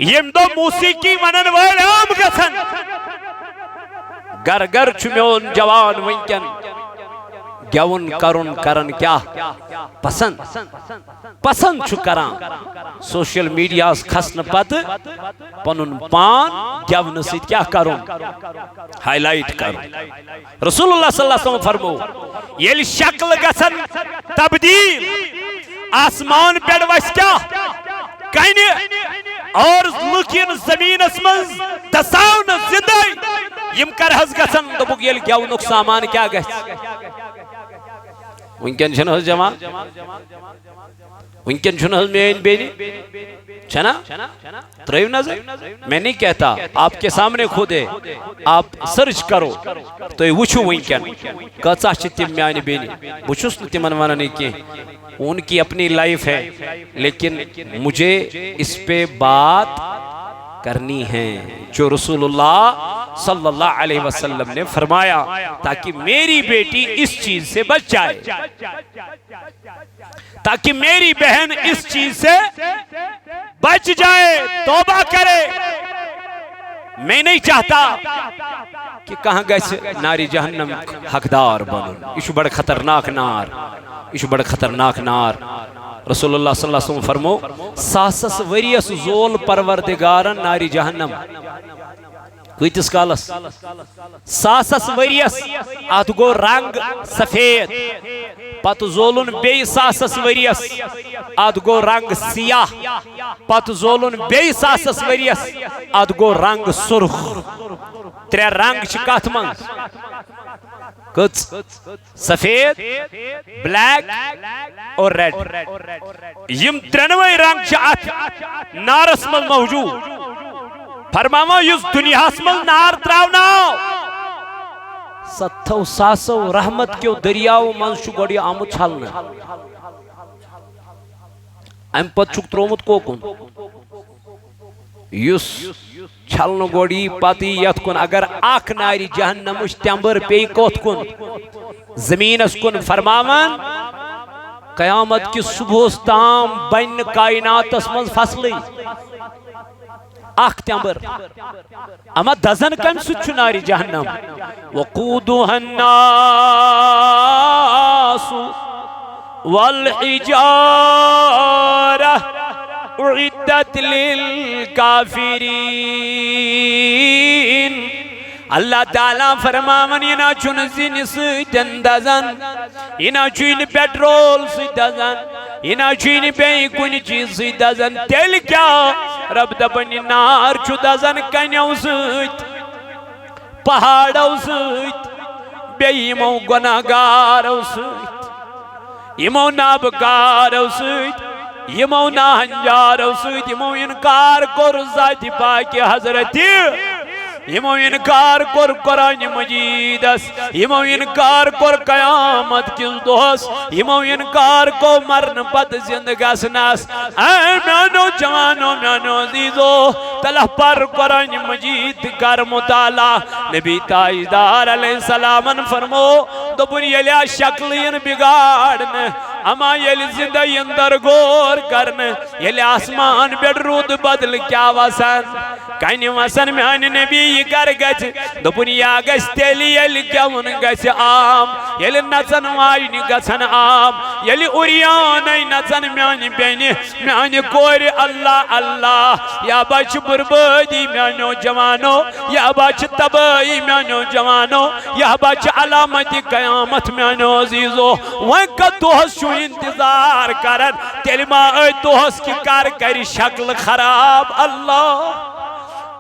M دو موسیقی ونن وال عام گژھن گر گر چھ میون جوان ونکن گیون کرن کرن کیا پسند پسند چھ کران سوشل میڈیا کھسن پتہ پنن پان گیون ست کیا کرن ہائی لائٹ کرن رسول اللہ صلی اللہ علیہ وسلم فرمو یل شکل گژھن تبدیل آسمان پیڑ وس کیا کہنے اور لکین زمین اسمز دساون زندہ یم کر حس گژھن دبک یل گیونک سامان کیا گژھ ونکن چھن حس جمع ونکن چھن حس مین بینی چھنا تریو نظر میں نہیں کہتا آپ کے سامنے خود ہے آپ سرچ کرو تو یہ وچھو ونکن کچا چھتیم میانی بینی وچھوس نتیمن ونانی کی ان کی اپنی لائف ہے لیکن مجھے اس پہ بات کرنی ہے جو رسول اللہ صلی اللہ علیہ وسلم نے فرمایا تاکہ میری بیٹی اس چیز سے بچ جائے تاکہ میری بہن اس چیز سے بچ جائے توبہ کرے میں نہیں چاہتا کہ کہاں گئے ناری جہنم حقدار بنن یہ بڑا خطرناک نار یہ بڑا خطرناک نار رسول اللہ صلی اللہ علیہ وسلم فرمو ساسس وریس زول پروردگارن ناری جہنم کتس کالس ساسس وریس ات گو رنگ سفید پت زولن بی ساسس وریس ات گو رنگ سیاہ پت زولن بی ساسس وریس ات گو رنگ سرخ ترے رنگ چکات منز کچھ سفید بلیک اور ریڈ یم ترنوے رنگ چاہت نارس مل موجود فرماما یس دنیا مل نار تراؤنا ستھو ساسو رحمت کیو دریاو منشو گوڑی آمو چھالنا ام پت چک ترومت کو کن یس چھلن گوڑی پاتی یت کن اگر آکھ ناری جہنمش تیمبر پی کوت کن زمین اس کن فرماون قیامت کی صبح استام بین کائنات اسمز فصلی آکھ تیمبر اما دزن کم سچو ناری جہنم وقودها الناس والحجارہ اعدت للکافرین اللہ تعالیٰ فرماون یہ نا چون زین سیدن دزن یہ نا چون پیٹرول سید دزن یہ نا چون بے کن چیز سید دزن تیل کیا رب دبنی نار چو دزن کنیو سید پہاڑو سید بے یمو گناہگارو سید یمو نابکارو سید یمو ناہنجارو سید یمو انکار کر ذات پاک حضرتی یمو انکار کر قرآن مجید اس یمو انکار کر قیامت کس دوس یمو انکار کو مرن پت زندگاس ناس اے میانو جوانو میانو عزیزو تلہ پر قرآن مجید کر مطالعہ نبی تاجدار علیہ السلام فرمو دبن یلیا شکلین بگاڑن اما یل زندہ اندر غور کرن یل آسمان بیڑ رود بدل کیا وسن کہیں وسن میان نبی کر گچ دنیا گچ تیلی یل کیون گچ عام یل نچن واجن گچن عام یل اوریان نچن میان بینی میان کور اللہ اللہ یا بچ بربادی میانو جوانو یا بچ تباہی میانو جوانو یا بچ علامت قیامت میانو عزیزو وانکا دوہس شو انتظار کرن تیلی ما اے دوہس کی کار کری شکل خراب اللہ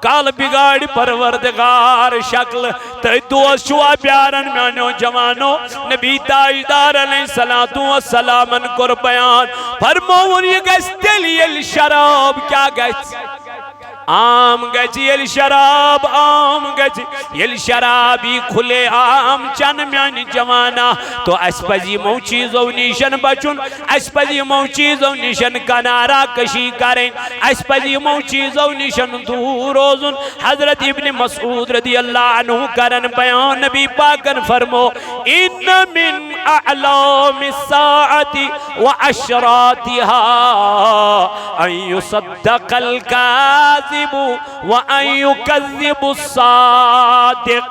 کال بگاڑی پروردگار شکل تی دوست شوا پیارن میانو جوانو نبی تاجدار علیہ السلام کر بیان فرمون یہ گیس تیلی الشراب کیا گیس عام گچی یل شراب عام گچی یل شرابی کھلے عام چن میانی جوانا تو اس پزی مو چیزو نیشن بچن اس پزی مو چیزو نیشن کنارا کشی کریں اس پزی مو چیزو نیشن دور روزن حضرت ابن مسعود رضی اللہ عنہ کرن بیان نبی پاکن فرمو ان من اعلام الساعة واشراطها ان يصدق الكاذب وان يكذب الصادق.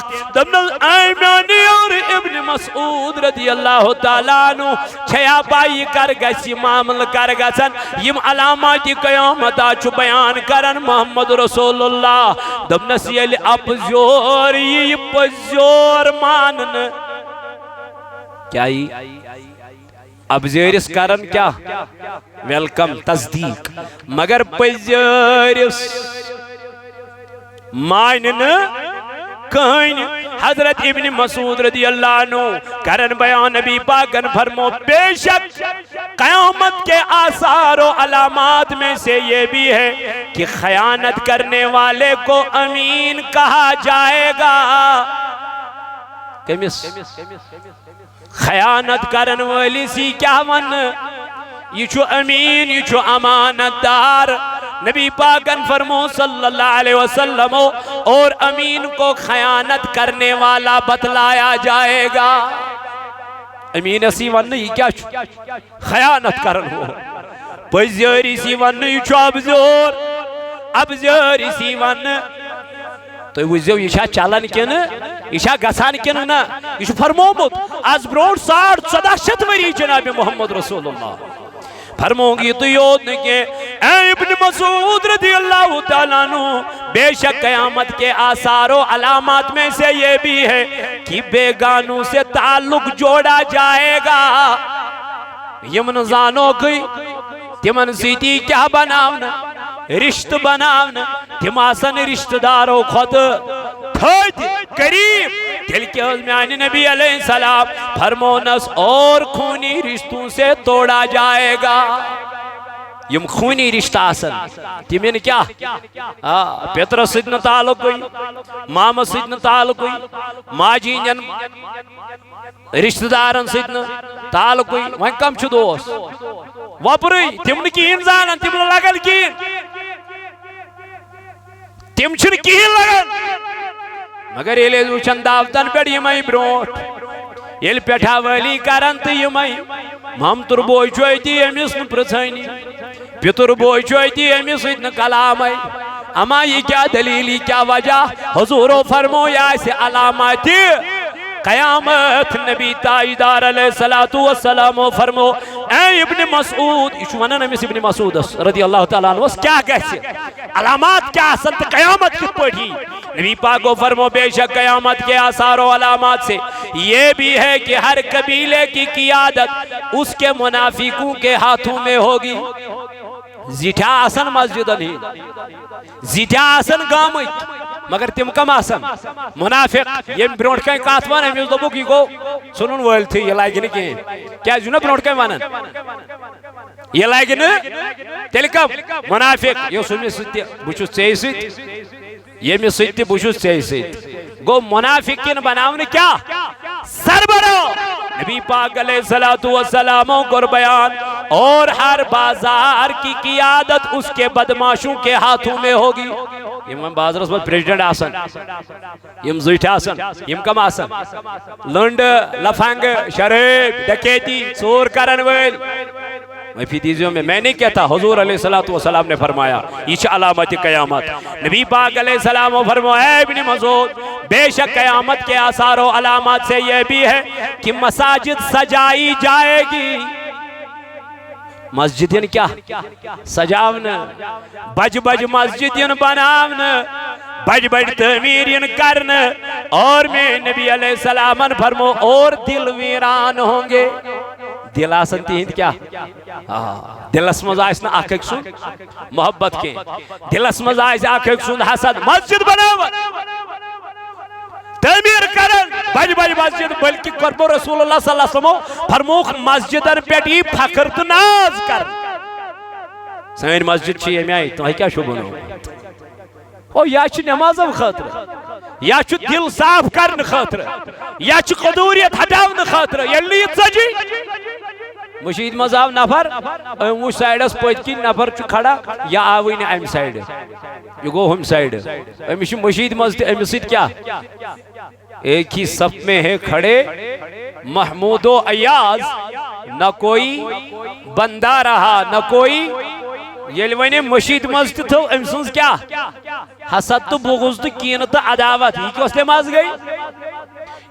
ایمانی اور ابن مسعود رضی اللہ تعالیٰ عنہ چھیا بائی کر گسی معامل کر گسن یم علامات قیامت آچو بیان کرن محمد رسول اللہ دمنس یلی اپزور یہ پزور مانن کیا ہی ابزیرس کرن کیا ویلکم تصدیق مگر پزیرس مانن کہن. حضرت ابن مسعود رضی اللہ عنہ کرن بیان نبی پاکن فرمو بے شک قیامت کے آثار و علامات میں سے یہ بھی ہے کہ خیانت کرنے والے کو امین کہا جائے گا. کمس خیانت کرن والی سی کیا ون یہ چھو امین یہ چھو امانت دار. نبی پاکن فرمو صلی اللہ علیہ وسلم اور امین کو خیانت کرنے والا بتلایا جائے گا. امین اسی ون یہ کیا چھو خیانت کرن ہو پزیری سی ون یہ چھو ابزیری سی ون تو وزیو یہ چھا چالن کن یہ چھا گسان کن نا یہ چھو فرمومت از بروڑ 1400 وری جناب محمد رسول اللہ فرموں گی تو یود کہ اے ابن مسعود رضی اللہ تعالیٰ عنہ بے شک قیامت کے آثار و علامات میں سے یہ بھی ہے کہ بیگانوں سے تعلق جوڑا جائے گا. یمن زانو گئی تمن سیدھی کیا بناونا رشت بناونا تماسن رشتہ داروں خود تھوڑ قریب دل کے عزمیانی نبی علیہ السلام فرمونس اور خونی رشتوں سے توڑا جائے گا. یم خونی رشتہ آسن تمہیں کیا پیتر سیدن تعلق ہوئی ماما سیدن تعلق ہوئی ماجی جن رشتہ دارن سیدن تعلق ہوئی وہاں کم چھو دوست وپری تم نے کین زانن تم نے لگن کین تم چھن کین لگن مگر یہ لے دوچن دافتن پیڑ یمائی بروٹ یہ پیٹھا والی کرن تو یمائی ہم تر بوئی چوئی دی امیس ن پرسائنی پیتر بوئی چوئی دی امیس اتن کلام آئی اما یہ کیا دلیلی کیا وجہ حضور فرمو یا اسے علاماتی قیامت نبی تاجدار علیہ السلام فرمو اے ابن مسعود اشوانا نمیس ابن مسعود رضی اللہ تعالیٰ عنہ کیا کہتے علامات کیا سنت قیامت کت پڑھی نبی پاک کو فرمو بے شک قیامت کے آثار و علامات سے یہ بھی ہے کہ ہر قبیلے کی قیادت اس کے منافقوں کے ہاتھوں میں ہوگی. زیٹھا آسن مسجد نہیں زیٹھا آسن گامت مگر تم کم آسن منافق یہ برونٹ کہیں کاتوان ہے میز دبو کی کو سنن ویل تھی یہ لائے گی نہیں کہیں کیا جو نا برونٹ کہیں وانن یہ لائے گی نہیں تلکم منافق یہ سنمی سیتی بچوس چاہی سیت یہ میں سیتی بچوس چاہی سیت گو منافقین بناونے کیا سربرو نبی پاک علیہ السلام کو بیان اور ہر بازار کی قیادت اس کے بدماشوں کے ہاتھوں میں ہوگی. یم بازار اس میں پریزیڈنٹ آسن یم زیٹھ آسن یم کم آسن لنڈ لفنگ شریف ڈکیتی چور کرن ویل معافی دیجیے میں نہیں کہتا حضور علیہ السلام نے فرمایا یہ علامت قیامت. نبی پاک علیہ السلام فرمایا اے ابن مسعود بے شک قیامت کے آثار و علامات سے یہ بھی ہے کہ مساجد سجائی جائے گی. مسجدین کیا سجاونا بج بج مسجدین بناونا بج بج تعمیرین کرنا اور میں نبی علیہ السلام فرمو اور دل ویران ہوں گے. دل آسن تیند کیا دل اسمز آئیس نا آکھ ایک سن محبت کے دل اسمز آئیس آکھ ایک سن حسد مسجد بناو تعمیر کرن بج بج مسجد بلکہ قرب رسول اللہ صلی اللہ علیہ وسلم فرموخ مسجدن پیٹی فخر ناز کر سین مسجد چی ہمیں آئی تو کیا شو بنو او یا چھ نمازم خاطر یا چھ دل صاف کرن خاطر یا چھ قدوریت ہٹاون خاطر یلی سجی مشید مذہب نفر وہ سائیڈس پوچھ کی نفر چھ کھڑا یا آوئی نے ایم سائیڈ یہ گو ہم سائیڈ مشید مذہب امسید کیا ایک ہی صف میں ہے کھڑے محمود و ایاز نہ کوئی بندہ رہا نہ کوئی یل ون مشید مز تھو ام سنز کیا حسد تو بغض تو کین تو عداوت یہ کس نماز گئی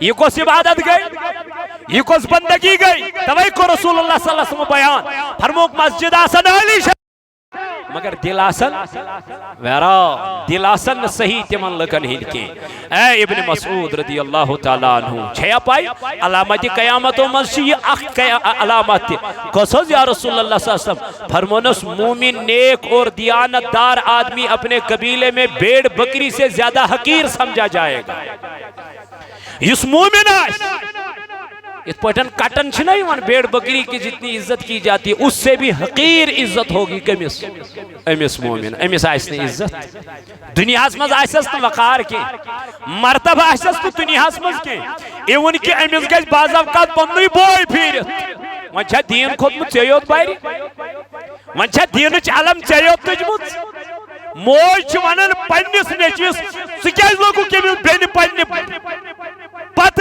یہ کس عبادت گئی یہ کس بندگی گئی توئی کو رسول اللہ صلی اللہ علیہ وسلم بیان فرموک مسجد آسن علی مگر دل آسن ویرا دل آسن صحیح تمن لکن ہن کی اے ابن مسعود رضی اللہ تعالیٰ عنہ چھیا پائی علامت قیامت و مسجد یہ اخت علامت تھی کسوز یا رسول اللہ صلی اللہ علیہ وسلم فرمونس مومن نیک اور دیانت دار آدمی اپنے قبیلے میں بیڑ بکری سے زیادہ حقیر سمجھا جائے گا اس مومن آئیس اس پوٹن کٹن چھنا ہی وان بیڑ بکری کی جتنی عزت کی جاتی ہے اس سے بھی حقیر عزت ہوگی کمیس امیس مومن امیس آئیسنی عزت دنیا ہسمز آئیسست وقار کی مرتبہ آئیسست دنیا ہسمز کی ایون کی امیس گیس باز اوقات پندوی بوئی پھیرت وان چھا دین خود مت چیوت بائری وان چھا دینچ علم چیوت تجمت موج چھ ونن پنیس نیچیس سکیز لوگو کمیو بین پنی پت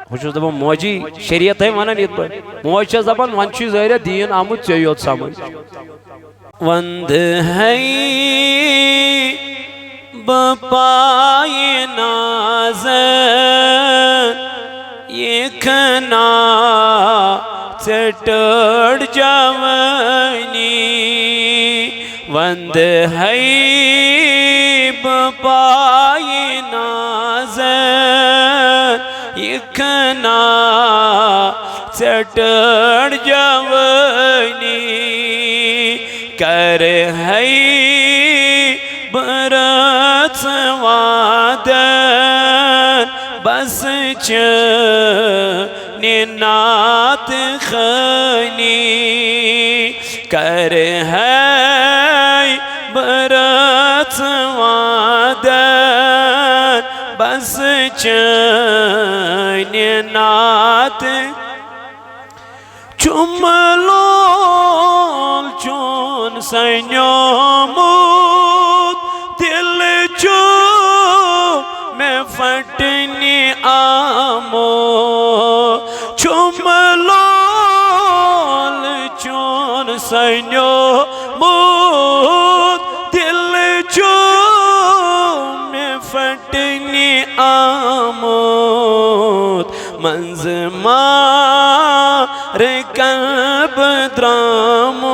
خوشو دبا موجی شریعت ہے ونن یہ پر موج چھ زبان وانچی زہر دین آمد چیوت سامن وند ہے بپائی نازن یہ کھنا چٹڑ جوانی وند ہے بپائی نازن یہ کھنا چٹڑ جوانی کر ہے برات وعدن بس نات خانی کر ہے برات وعدن بس نات چملول چون سنیامود دل میں پھٹنی آمو چملول چون سنیامود دل میں پھٹنی آمود منز مار قلب درامود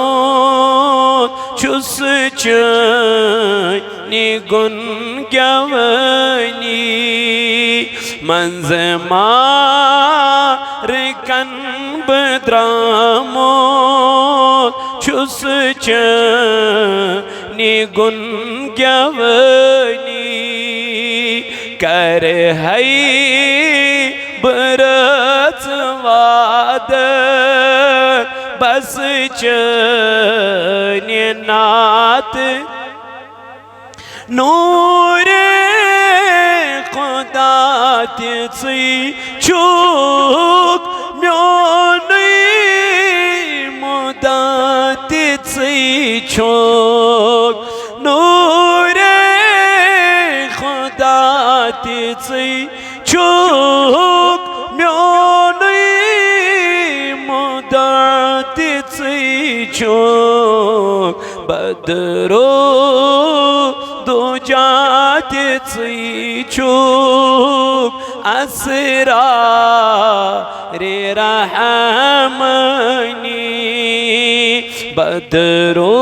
چس چنی گن گوانی منز مار قلب درامود چس چنی گن گوانی کر ہے برات وعدن بس نات نور خدا تیسی چوک میونی مدد تیسی چوک نور خدا تیسی چوک میونی مدد تیسی چوک بدرو دو جات تیسی چوک اسرار رحمانی بدرو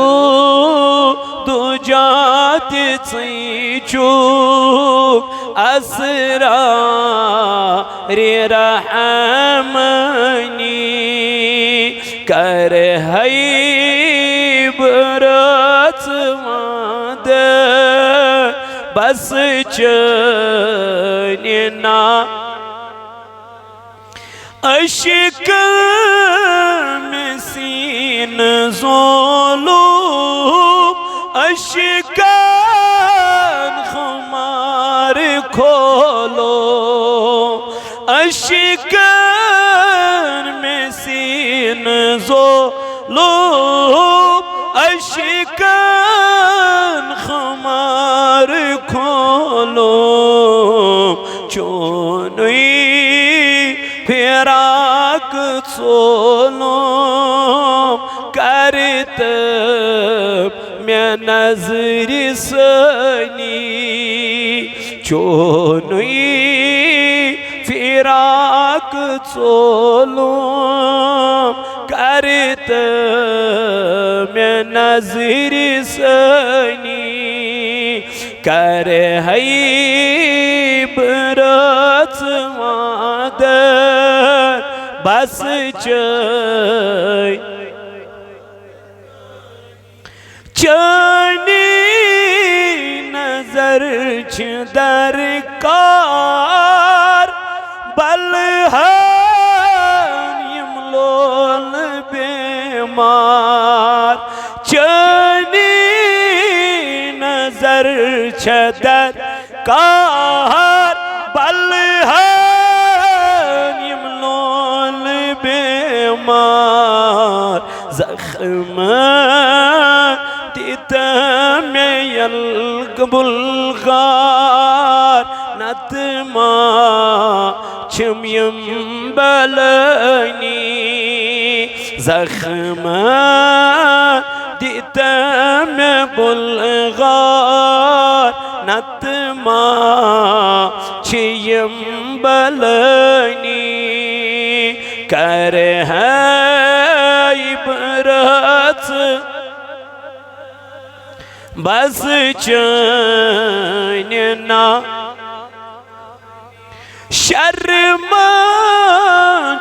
دو جات تیسی چوک اسرار رحمانی کر ہے برات وعدن بس چننا اشک میں سین ظلم اشکان خمار کھولو اشکان میں سین ظلم اشکان خمار کھولو چونی نظر سنی چونی فراق ژولم کرت میں نظر سنی کر برت مادر بس چانی نظر چھ درکار بلہن یم لول بیمار چانی نظر چھ درکار بلہن یم لول بیمار زخم میں یلق بلغار نتما چمیم بلنی زخم دیتا میں بلغار نتما چیم بلنی کر ہے عبرت بس چننا شرم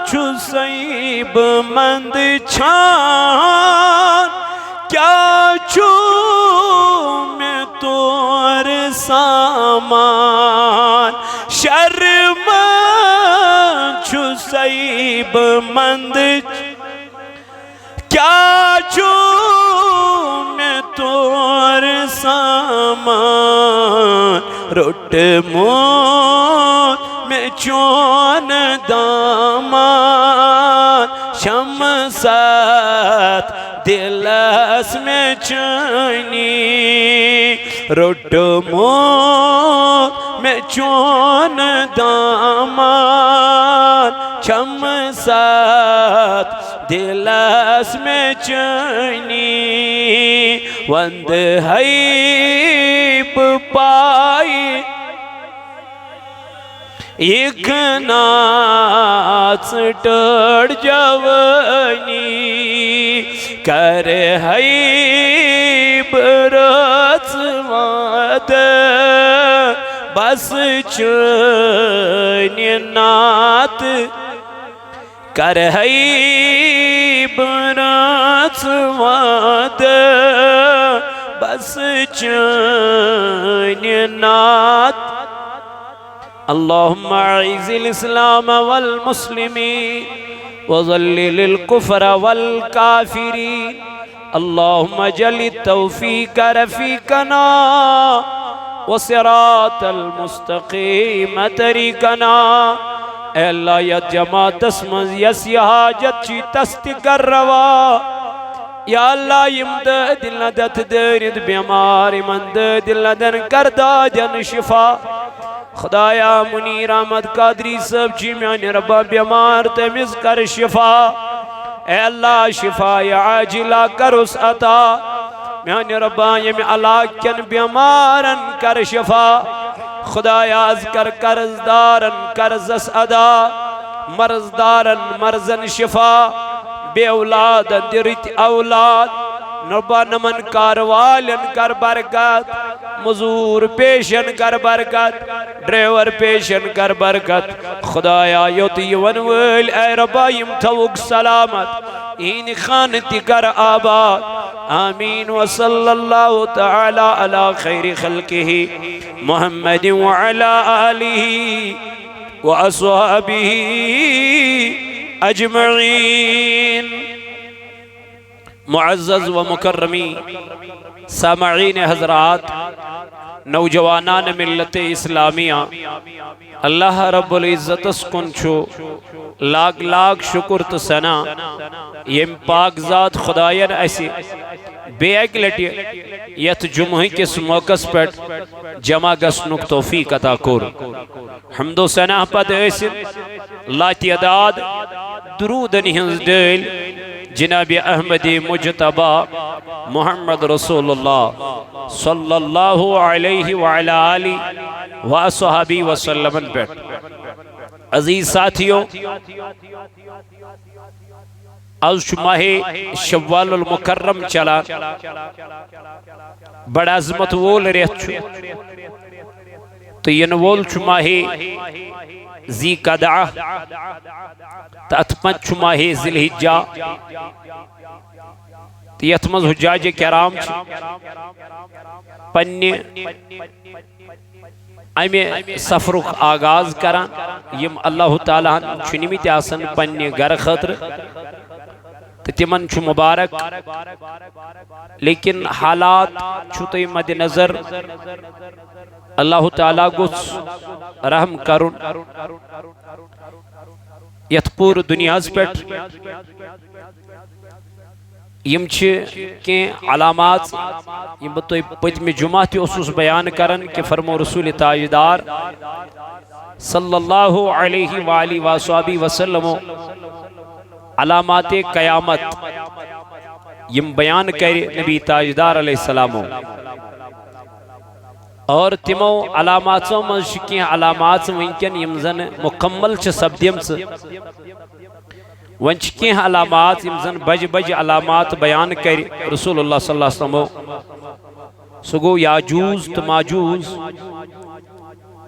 چھو سیب مند چھان کیا چھو میں تور سامان شرم چھو سیب مند کیا چھو میں تور سامان رٹ موت میں چون دامان شمسات دلس میں چنی رٹ موت میں چون دامان شمسات دلس میں چنی وند حیب پائی ایک ناچ ٹڑ جوانی کر حیب رچ ماد بس چنی نات کر حیب رچ ماد بس چنی نات اللهم اعز الاسلام والمسلمين وذلل الكفر والكافرين اللهم اجعل التوفيق رفيقنا وصراط المستقيم طريقنا اے اللہ یا جماعت اسمز یسی حاجت چی تستقر روا یا اللہ یمد دل ندت درد بیمار مند دل ندن کردہ جن شفا خدایا منیر احمد قادری سب چی میانی ربا بیمار تمیز کر شفا اے اللہ شفا عاجلہ کر اس عطا میانی ربا یم علاقین بیمارن کر شفا خدایا از کر قرضدارن قرضس ادا مرضدارن مرضن شفا بے اولاد درت اولاد نربا نمن کاروالن کر برکت مزور پیشن کر برکت ڈریور پیشن کر برکت خدایا یوتی ونول اے ربا یم توق سلامت این خانتی کر آباد آمین وصلی اللہ تعالی علی خیر خلقہ محمد وعلا آلہ وأصحابه اجمعین معزز و مکرمی سامعین حضرات نوجوانان ملت اسلامیہ اللہ رب العزت اسکن چھو لاکھ لاکھ شکر تو سنا یم پاک ذات خدایان ایسی بے ایک لٹی یت جمعی کس موقع پر جمع گسنک توفیق عطا کر حمد و ثنا پد ایسی لا تعداد درود ہنز دل جناب احمد مجتبہ محمد رسول اللہ صلی اللہ علیہ وعلا آلہ وصحبہ وسلم پر عزیز ساتھیوں آج ماہ شوال المکرم چلا بڑا عظمت وول ریت چھو تو ین وول چھو ماہ ذی قدعہ تو اتمت چھو ماہ ذی الحجہ تو یتمز حجاج کرام چھو پنی امی سفرک آغاز کران یم اللہ تعالیٰ چھنمی تیاسن پنی گر خطر تو تمن چھو مبارک لیکن حالات چھو تو مد نظر اللہ تعالیٰ گوس رحم کرن یت پور دنیاز پیٹ یم چھے علامات یم بتوئی پتمی جمعہ تی اسوس بیان کرن کہ فرمو رسول تاجدار صلی اللہ علیہ وآلہ وآلہ وسلم علامات قیامت یم بیان کرے نبی تاجدار علیہ السلام اور تمو علاماتوں میں شکیں علامات ونکن یم زن مکمل چھ سبدیم سے ونچکیں علامات یم زن بج بج علامات بیان کرے رسول اللہ صلی اللہ علیہ وسلم سگو یاجوز تو ماجوز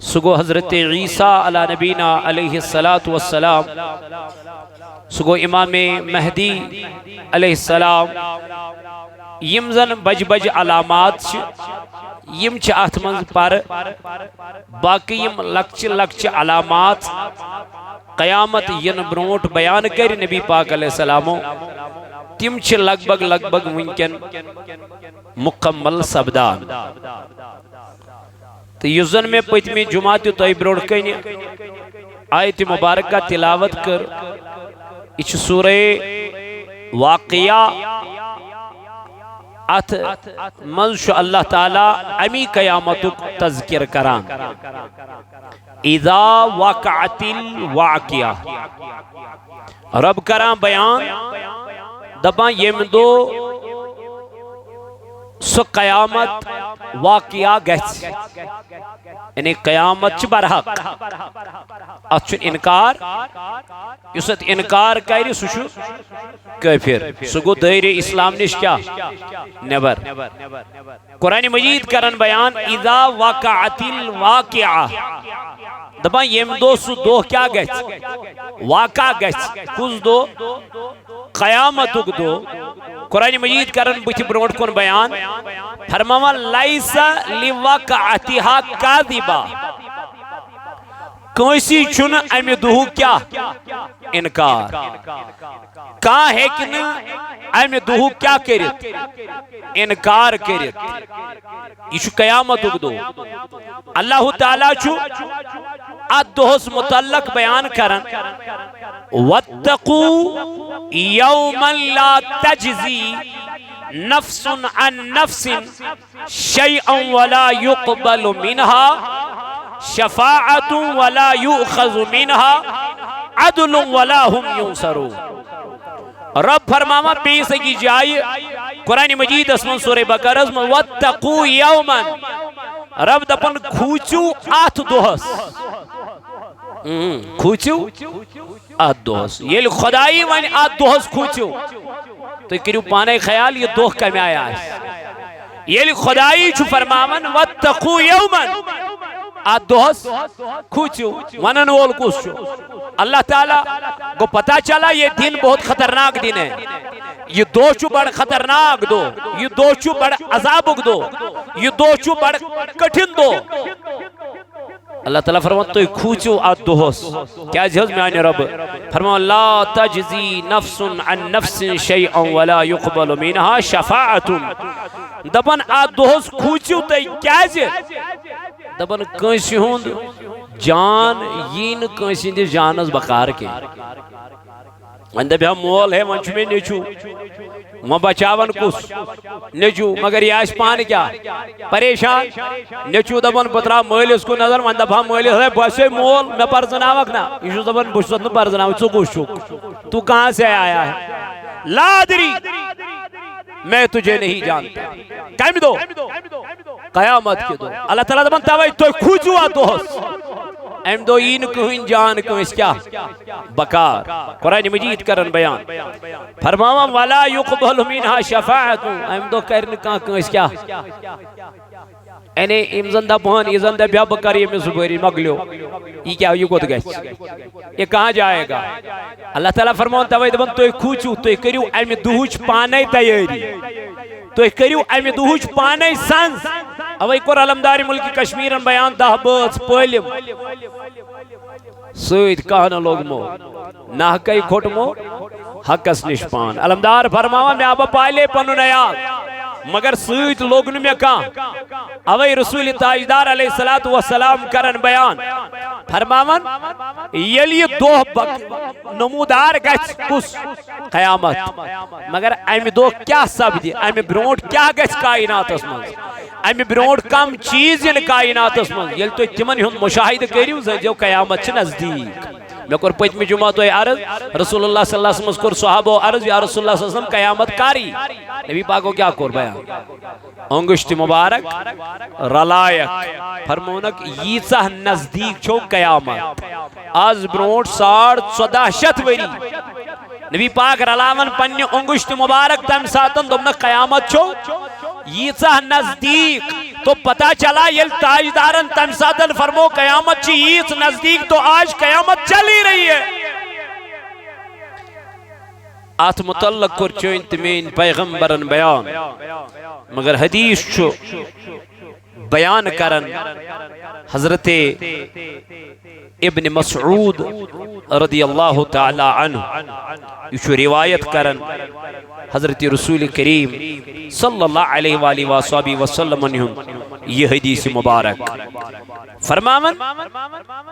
سگو حضرت عیسیٰ علی نبینا علیہ السلام سگو امام مہدی علیہ السلام یم زن بج بج علامات یم چھ آتمنز پر باقی یم لکچ لکچ علامات قیامت ین برونٹ بیان کر نبی پاک علیہ السلام تم چھ لگ بگ ونکن مکمل سبدان تو یزن میں پتمی جمعہ تو بروٹ کنی آیت مبارکہ تلاوت کر اچھ سورہ واقعہ ات منشو اللہ تعالیٰ امی قیامتک تذکر کران اذا وقعت الواقعہ رب کران بیان دبان یم دو سو قیامت واقعہ گھس یعنی قیامت چھ برحق اتشن انکار یوست انکار کری سوشو کافر سگو دائر اسلام نش کیا نبر قرآن مجید کرن بیان اذا وقعت الواقعہ دبا یم دو سو دو کیا گھس واقع گھس کس دو قیامتک دو قرآن مجید کرن بچ بروٹ کن بیان فرماوا لیسا لوقعتها کاذبا کوئی چھن امی دہو کیا انکار کہاں ہے کہ امی دہو کیا کرت انکار کرت یہ چھو قیامت اگدو اللہ تعالیٰ چھو ادھوس متعلق بیان کرن وَاتَّقُوا يَوْمًا لَا تَجْزِي نَفْسٌ عَن نَفْسٍ شَيْئًا وَلَا يُقْبَلُ مِنْهَا شفاعة ولا يؤخذ منها عدل ولا هم ينصرون رب فرماما پیس کی جائے قرآن مجید اسمان سورہ بقرہ میں واتقوا یوما رب دپن کھوچو آت دوہس کھوچو آت دوہس یہ خدای وانی آت دوہس کھوچو تو کریو پانے خیال یہ دوہ کمی آیا ہے یہ خدای چھو فرمامن واتقوا یوما آت دوہس کھوچو ونن وول کچھو اللہ تعالیٰ کو پتا چلا یہ دن بہت خطرناک دن ہے یہ دو چو بڑھ خطرناک دو یہ دو چو بڑھ عذابک دو یہ دو چو بڑھ کٹھن دو اللہ تعالیٰ فرماتا تو کھوچو آت دوہس کیا جہاز میں آنے رب فرماتا لا تجزی نفس عن نفس شیئا ولا يقبل منها شفاعت دبن آت دوہس کھوچو تو کیا جہاز دبن کنسی ہوند جان یین کنسی دی جانز بقار کے اندہ بھی ہم مول ہے منچ میں نیچو وہ بچاون کس نیچو مگر یہ آش پان کیا پریشان نیچو دبن پترا مولیس کو نظر من دبا مولیس ہے بسے مول میں پرزناوک نا یہ دبن بشتت نو پرزناوک تو کچھ تو کہاں سے آیا ہے لا ادری میں تجھے نہیں جانتا کم دو قیامت کے دو اللہ تعالیٰ دبن تاوی تو کھوچوا دوس ام دو این کہن جان کہن کیا بکار قرآن مجید کرن بیان فرماوا ولا يقبل منها شفاعت ام دو کرن کہن کیا اینے امزندہ بہن یہ زندہ بیا بکاری میں زبیری مگلیو یہ کیا یہ گوت گئے یہ کہاں جائے گا اللہ تعالیٰ فرمان تاوی دبن تو کھوچو تو کریو امی دوہچ پانے تیاری تو کریو امی دوہچ پانے سنس اوی کور علمداری ملکی کشمیرن بیان دہ بٲژ پٲلِم سۭتۍ کانہہ لوگ مو ناحقے کھوٹمو حقس نش پان علمدار فرماوا میں آبا پالے پنن عیال مگر سۭتۍ لوگ نہٕ مےٚ کانٛہہ اوے رسول تاجدار علیہ الصلوۃ والسلام کرن بیان فرماون ییٚلہِ یہِ دۄہ نمودار گژھِ کُس قیامت مگر امہِ دۄہ کیٛاہ سپدِ امہِ برونٛٹھ کیٛاہ گژھِ کائناتس منٛز امہِ برونٛٹھ کم چیٖز یِن کائناتس منٛز ییٚلہِ تُہۍ تِمن ہُنٛد مشاہدٕ کٔرِو زٲنۍزیو قیامت چھِ نزدیٖک میں کور پتمہ جمعہ تو عرض رسول اللہ صلی اللہ علیہ وسلم کور صحابہ عرض یا رسول اللہ صلی اللہ علیہ وسلم قیامت کاری نبی پاک کو کیا کور بیان انگشت مبارک رلائک فرمونک ییژہ نزدیک چھو قیامت آز برونٹ 1450 وری نبی پاک رلاون پنہ انگشت مبارک تم ساتن دوپن قیامت چھو ییژہ نزدیک تو پتہ چلا یل تاجدارن تم ساتن فرمو قیامت چی ییژ نزدیک تو آج قیامت چلی رہی ہے آت متعلق کر چوین تمین پیغمبرن بیان مگر حدیث چھو بیان کرن حضرت ابن مسعود رضی اللہ تعالی عنہ یہ روایت کرن حضرت رسول کریم صلی اللہ علیہ وآلہ وآلہ وسلم یہ حدیث مبارک فرماون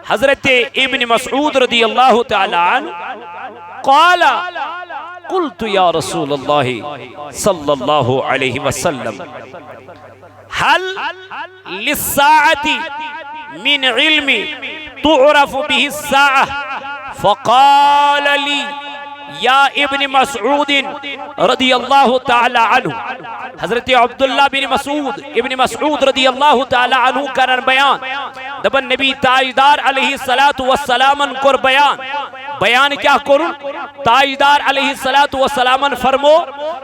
حضرت ابن مسعود رضی اللہ تعالی عنہ قال قلت یا رسول اللہ صلی اللہ علیہ وسلم هل للساعة من علم تعرف به الساعة فقال لي یا ابن مسعود رضی اللہ تعالی عنہ حضرت عبداللہ بن مسعود ابن مسعود رضی اللہ تعالی عنہ کرن بیان دبن نبی تاجدار علیہ السلام کر بیان کیا کرن تاجدار علیہ السلام فرمو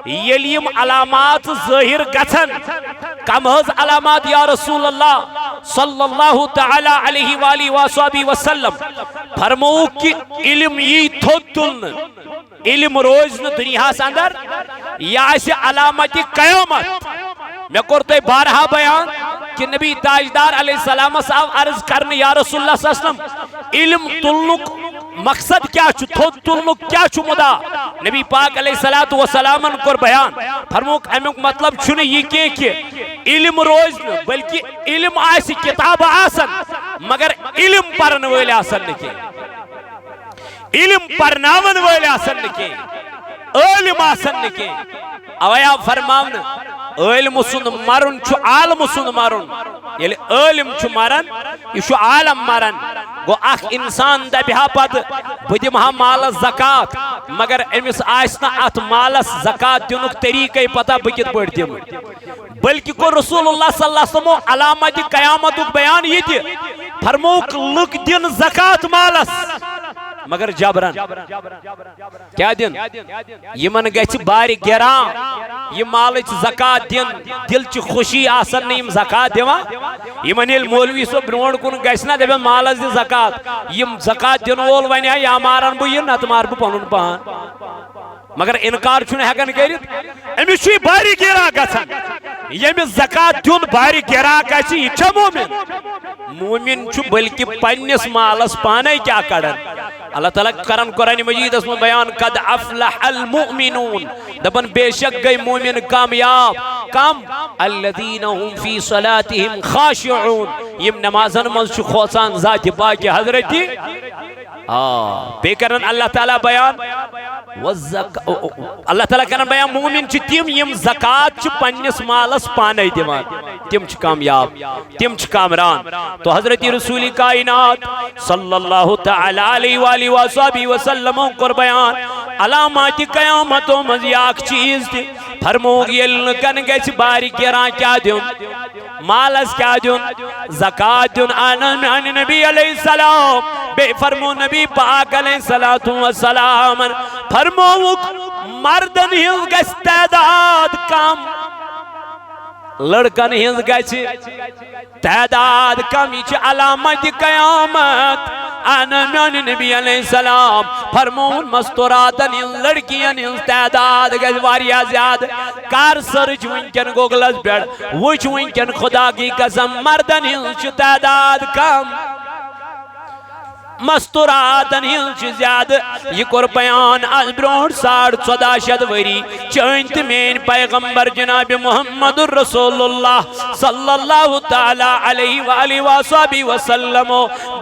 یلیم علامات ظاہر گھن کم حض علامات یا رسول اللہ صلی اللہ تعالی علیہ وآلہ وآلہ وسلم فرمو کہ علم یہ تھوت تلن علم روز دنیا اندر یا ایسے علامت قیامت میں کرتے بارہا بیان کہ نبی تاجدار علیہ السلام صاحب عرض کرنے یا رسول اللہ صلی اللہ علیہ وسلم علم تلنک مقصد کیا چھو تھوت تلنک کیا چھو مدا نبی پاک علیہ السلام کر بیان فرموک امیک مطلب چھنے یہ کہ علم روز بلکہ علم آسی کتاب آسن مگر علم پرن ویلے آسن نکے علم پرناون ویلے آسن نکے علم آسن نکے اویا فرماون علم سن مرن چھو عالم سن مرن یلی علم چھو مرن یہ چھو عالم مرن گو اخ انسان دا بہا پد بدیم ہاں مالس زکاة مگر امس آسنا ات مالس زکاة دینک طریقے پتا بکت بڑھ دیم بلکہ کو رسول اللہ صلی اللہ علیہ وسلم علامت قیامت بیان یہ دی فرموک لک دن زکاة مالس مگر جبرن کیا دن یہ من گیچ باری گران یہ مالچ زکاة دن دل چی خوشی آسن نیم زکاة دیوان یہ من یہ مولوی سو برون کن گیچنا دے مالس دی زکاة یہ زکاة دن وول ونیا یا مارن بو یہ نتمار بو پنن پان مگر انکار چھنے ہکن کریت امی چھوی باری گرا گسن یہ میں زکاة دن باری گرا گسی یہ چھا مومن چھو بلکہ پنیس مالس پانے کیا کرن اللہ تعالیٰ کرن قرآن مجید اس میں بیان قد افلح المؤمنون دبن بے شک گئی مومن کامیاب کم الذین هم فی صلاتهم خاشعون یم نمازن منز چھو خوصان ذات باقی حضرتی بے کرن اللہ تعالیٰ بیان اللہ تعالیٰ کرن بیان مومن چھ تیم یم زکاة چھ پنیس مالس پانے دیوان تیم چھ کامیاب تیم چھ کامران تو حضرت رسول کائنات صلی اللہ تعالی علیہ وآلہ وسلم کر بیان علامات قیامتوں مزی اک چیز تھی فرموگ یل کن گیس باری گران کیا دیون مالس کیا دیون زکاة دیون آنا میانی نبی علیہ السلام بے فرمو نبی پاک علیہ السلام فرموگ مردن ہز گیس تعداد کم لڑکن ہز گیس تعداد کم یہ علامت قیامت آنا میانی نبی علیہ السلام فرمون مستوراتن لڑکین تعداد گز واریا زیاد کار سرچ ونکن گوگلس بیڑ وچ ونکن خدا کی قسم مردن تعداد کم مستوراتن زیاد یہ کور بیان از برونٹ 1450 وری چونت مین پیغمبر جناب محمد رسول اللہ صلی اللہ تعالی علیہ وآلہ وآلہ وسلم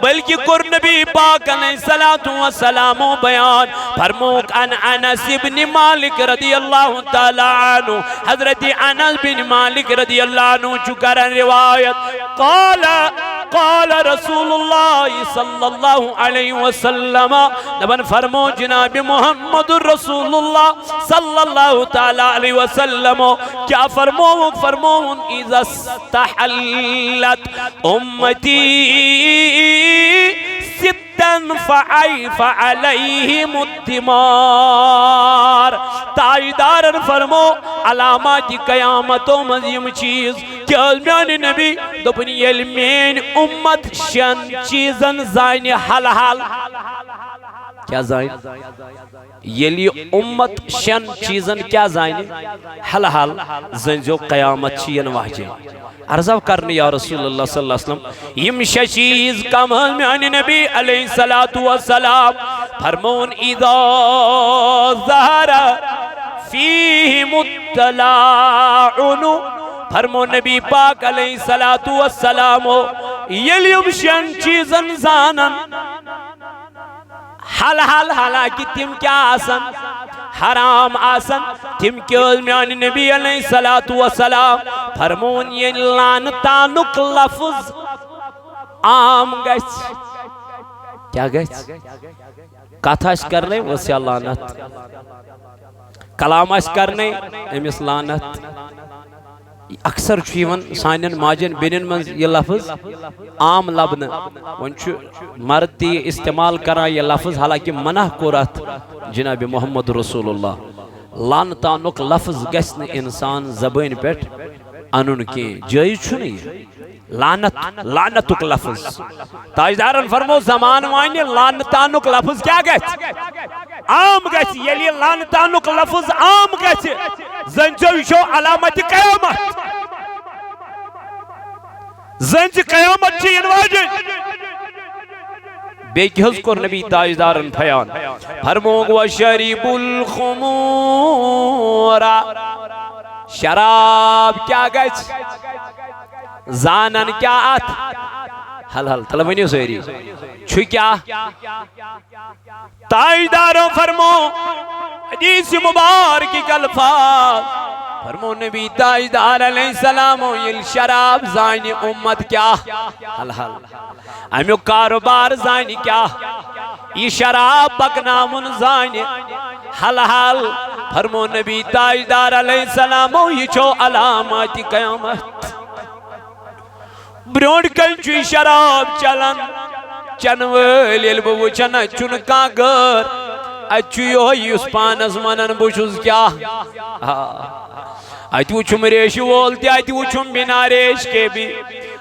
بلکہ کور نبی پاک علیہ السلام بیان فرموک ان انس بن مالک رضی اللہ تعالی عنہ حضرت انس بن مالک رضی اللہ عنہ چکرن روایت قال رسول اللہ صلی اللہ علیہ وسلم نبن فرمو جناب محمد رسول اللہ صلی اللہ تعالی علیہ وسلم کیا فرمو اذا استحلت امتی ستن فعلیہم الدمار تاجدارن فرمو علامات قیامتوں مزیم چیز کیا میانی نبی دپنی یل مین امت شن چیزن زائن حل حل کیا زائن یلی امت شن چیزن کیا زائن حل حل زنجو قیامت چین واجے عرضو کرنے یا رسول اللہ صلی اللہ علیہ وسلم یم شچیز کمال میانی نبی علیہ السلام فرمون اذا ظہر فیہم التلاعن فرمو نبی پاک علیہ السلام یلیم شن چیزن زانن حل حل حالانکہ تم کیا آسن حرام آسن تم کیوز میانی نبی علیہ السلام فرمون یہ لانتانک لفظ عام گیس کیا گیس کاتھاش کرنے وسیع لانت کلاماش کرنے امس لانت اکثر چیون سانین ماجن بینن من یہ لفظ عام لبن ونچو مرد تی استعمال کرا یہ لفظ حالانکہ منع کورات جناب محمد رسول اللہ لانتانک لفظ گسن انسان زبان پیٹ انن کی جائز چھو نہیں لعنتک لفظ تاجدارن فرمو زمان وانی لعنتانک لفظ کیا گئے عام گئے یلی لعنتانک لفظ عام گئے زنجو شو علامت قیامت زنج قیامت چین واجی بیکی حض کر نبی تاجدارن پھیان فرموگ و شریب الخمور شراب کیا گئے زانن کیا آت حل طلبنیو سویری چھو کیا تاجداروں فرمو حدیث مبارکی کالفاظ فرمو نبی تاجدار علیہ السلام یہ شراب زانی امت کیا حل امیو کاروبار زانی کیا یہ شراب بکنامن زانی حل فرمو نبی تاجدار علیہ السلام یہ چھو علامات قیامت برونڈ کل چوی شراب چلن چنویل یلبو چن چنکا گر اچوی ہوئی اس پانس منن بوشوز کیا آیت وچھم ریش وولتی آیت وچھم بنا ریش کے بھی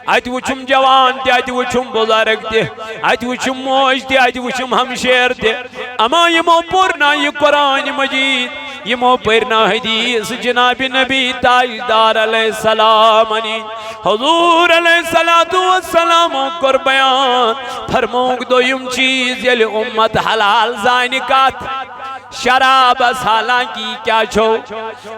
آیت وچھم جوان تی آیت وچھم بزرگ تی آیت وچھم موج تی آیت وچھم ہمشیر تی اما یمو پورنا یہ قرآن مجید یمو پرنا حدیث جناب نبی تاجدار علیہ السلام حضور علیہ السلام کر بیان فرموگ دو یم چیز یلی امت حلال زائنکات شراب اس حالانکی کیا چھو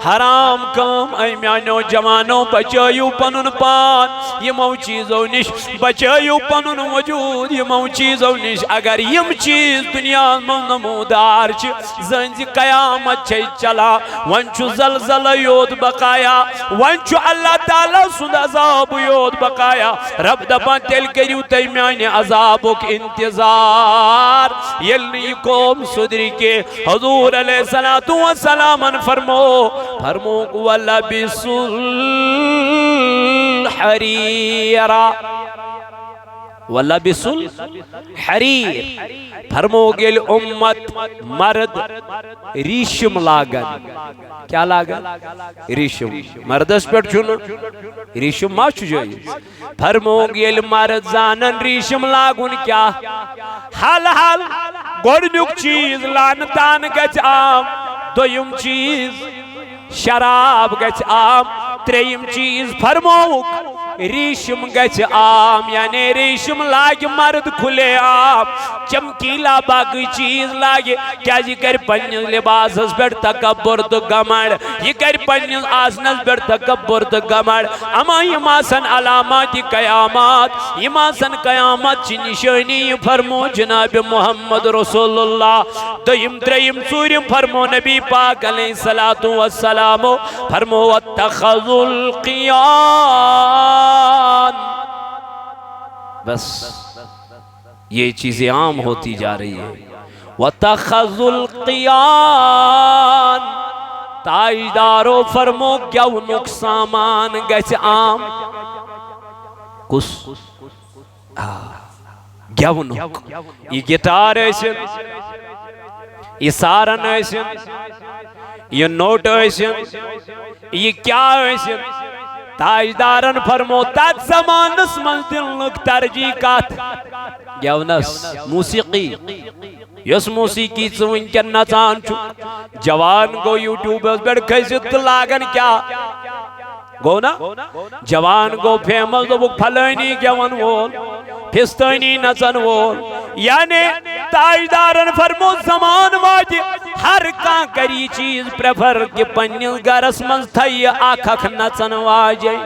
حرام کام ایمیانو جوانو بچائیو پنن پان یمو چیزو نش بچائیو پنن وجود یمو چیزو نش اگر یم چیز دنیا من نمودار چھ زنزی قیامت چھے چلا ونچو زلزل یود بقایا ونچو اللہ تعالیٰ سند عذاب یود بقایا رب دبان تل کریو تیمیان عذابک انتظار یلنی قوم صدری کے حضور حضور علیہ السلام فرمو وَلَبِسُ الْحَرِيرَ وَلَبِسُ الْحَرِيرَ فرمو گیل امت مرد ریشم لاگن کیا لاگن ریشم مردس پر چھونا ریشم ما چھو جائے فرمو گیل مرد زانن ریشم لاگن کیا حال گوڑنک چیز لانتان گچ عام دویم چیز شراب گچ عام تریم چیز فرموک ریشم گچ عام یعنی ریشم لاگ مرد کھلے عام چمکیلا باقی چیز لاگے کیا جی کر پنیز لباس اس پر تکبر تو گمڑ یہ کر پنیز آسنس پر تکبر تو گمڑ اما یہ ماسن علامات قیامات یہ ماسن قیامت چی نشانی فرمو جناب محمد رسول اللہ دویم تریم سوریم فرمو نبی پاک علیہ السلام فرمو واتخذوا القیان بس یہ چیزیں عام ہوتی جا رہی ہیں وَتَخَذُ الْقِيَانِ تاجدارو فرمو گیونک سامان گیچ عام کس گیونک یہ گٹار ایسن یہ سارن ایسن یہ نوٹ ایسن یہ کیا ایسن تاجدارن فرمو تات زمانس من دلنک ترجیح کات گیونس موسیقی یس موسیقی چوین کیا نچان چھو جوان کو یوٹیوب پر کھیسیت لاغن کیا گو نا جوان کو فیمس دو بک پھلائنی گیون وول پھستائنی نچن وول یعنی تاجدارن فرمو زمان واجی ہر کان کری چیز پریفر کی پنیل گرس منز تھائی آکھاک نچن واجی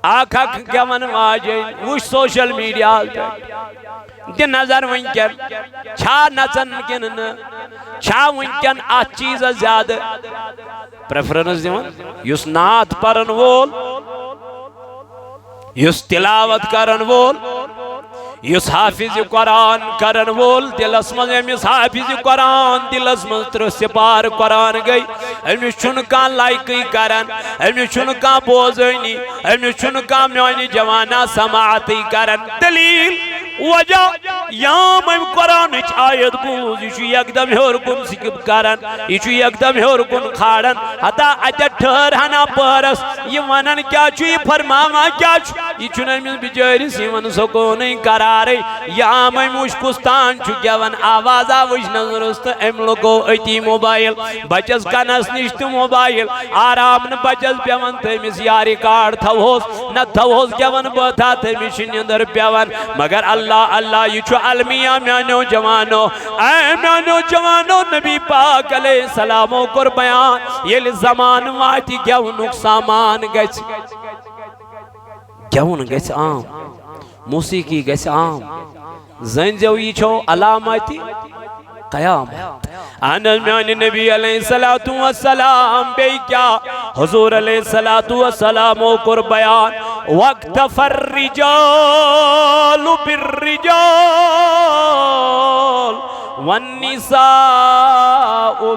آکھاک گیون واجی وش سوشل میڈیا دی نظر ونکن چھا نچن کنن چھا ونکن آت چیز زیادہ پریفرنس دیون یس نات پرن وول یس تلاوت کرن وول یس حافظ قرآن کرن وول دلس من امیس حافظ قرآن دلس من ترسپار قرآن گئی امیس چھنکان لائکی کرن امیس چھنکان بوزینی امیس چھنکان میانی جوانا سماعتی کرن دلیل وجہ یام ایم قرآن اچ آیت بوز ایچو یک دم ہور کن سکب کرن ایچو یک دم ہور کن کھاڑن حتا اچھا ٹھر ہنا پرس یہ ونن کیا چھو یہ فرماما کیا چھو یہ چھنن میں بجاری سیون سکو نہیں کرارے یام ایم مشکستان چھو کیا ون آوازا وش نظرست ایم لگو ایتی موبائل بچس کنس نشت موبائل آرام ن بچس پیون تیمیس یاری کار تھووز نہ تھووز کیا ون بتا تیمیس شنیندر پیون مگر اللہ یہ چھو علمیہ میانو جوانو اے میانو جوانو نبی پاک علیہ السلامو کر بیان یہ زمان واتی گیونک سامان گیچ گیون گیچ عام موسیقی گیچ عام زنجو یہ چھو علاماتی قیام آنال میانی نبی علیہ السلام بے کیا حضور علیہ السلام کر بیان وَاقْتَفَ الرِّجَالُ بِالرِّجَالِ وَالنِّسَاءُ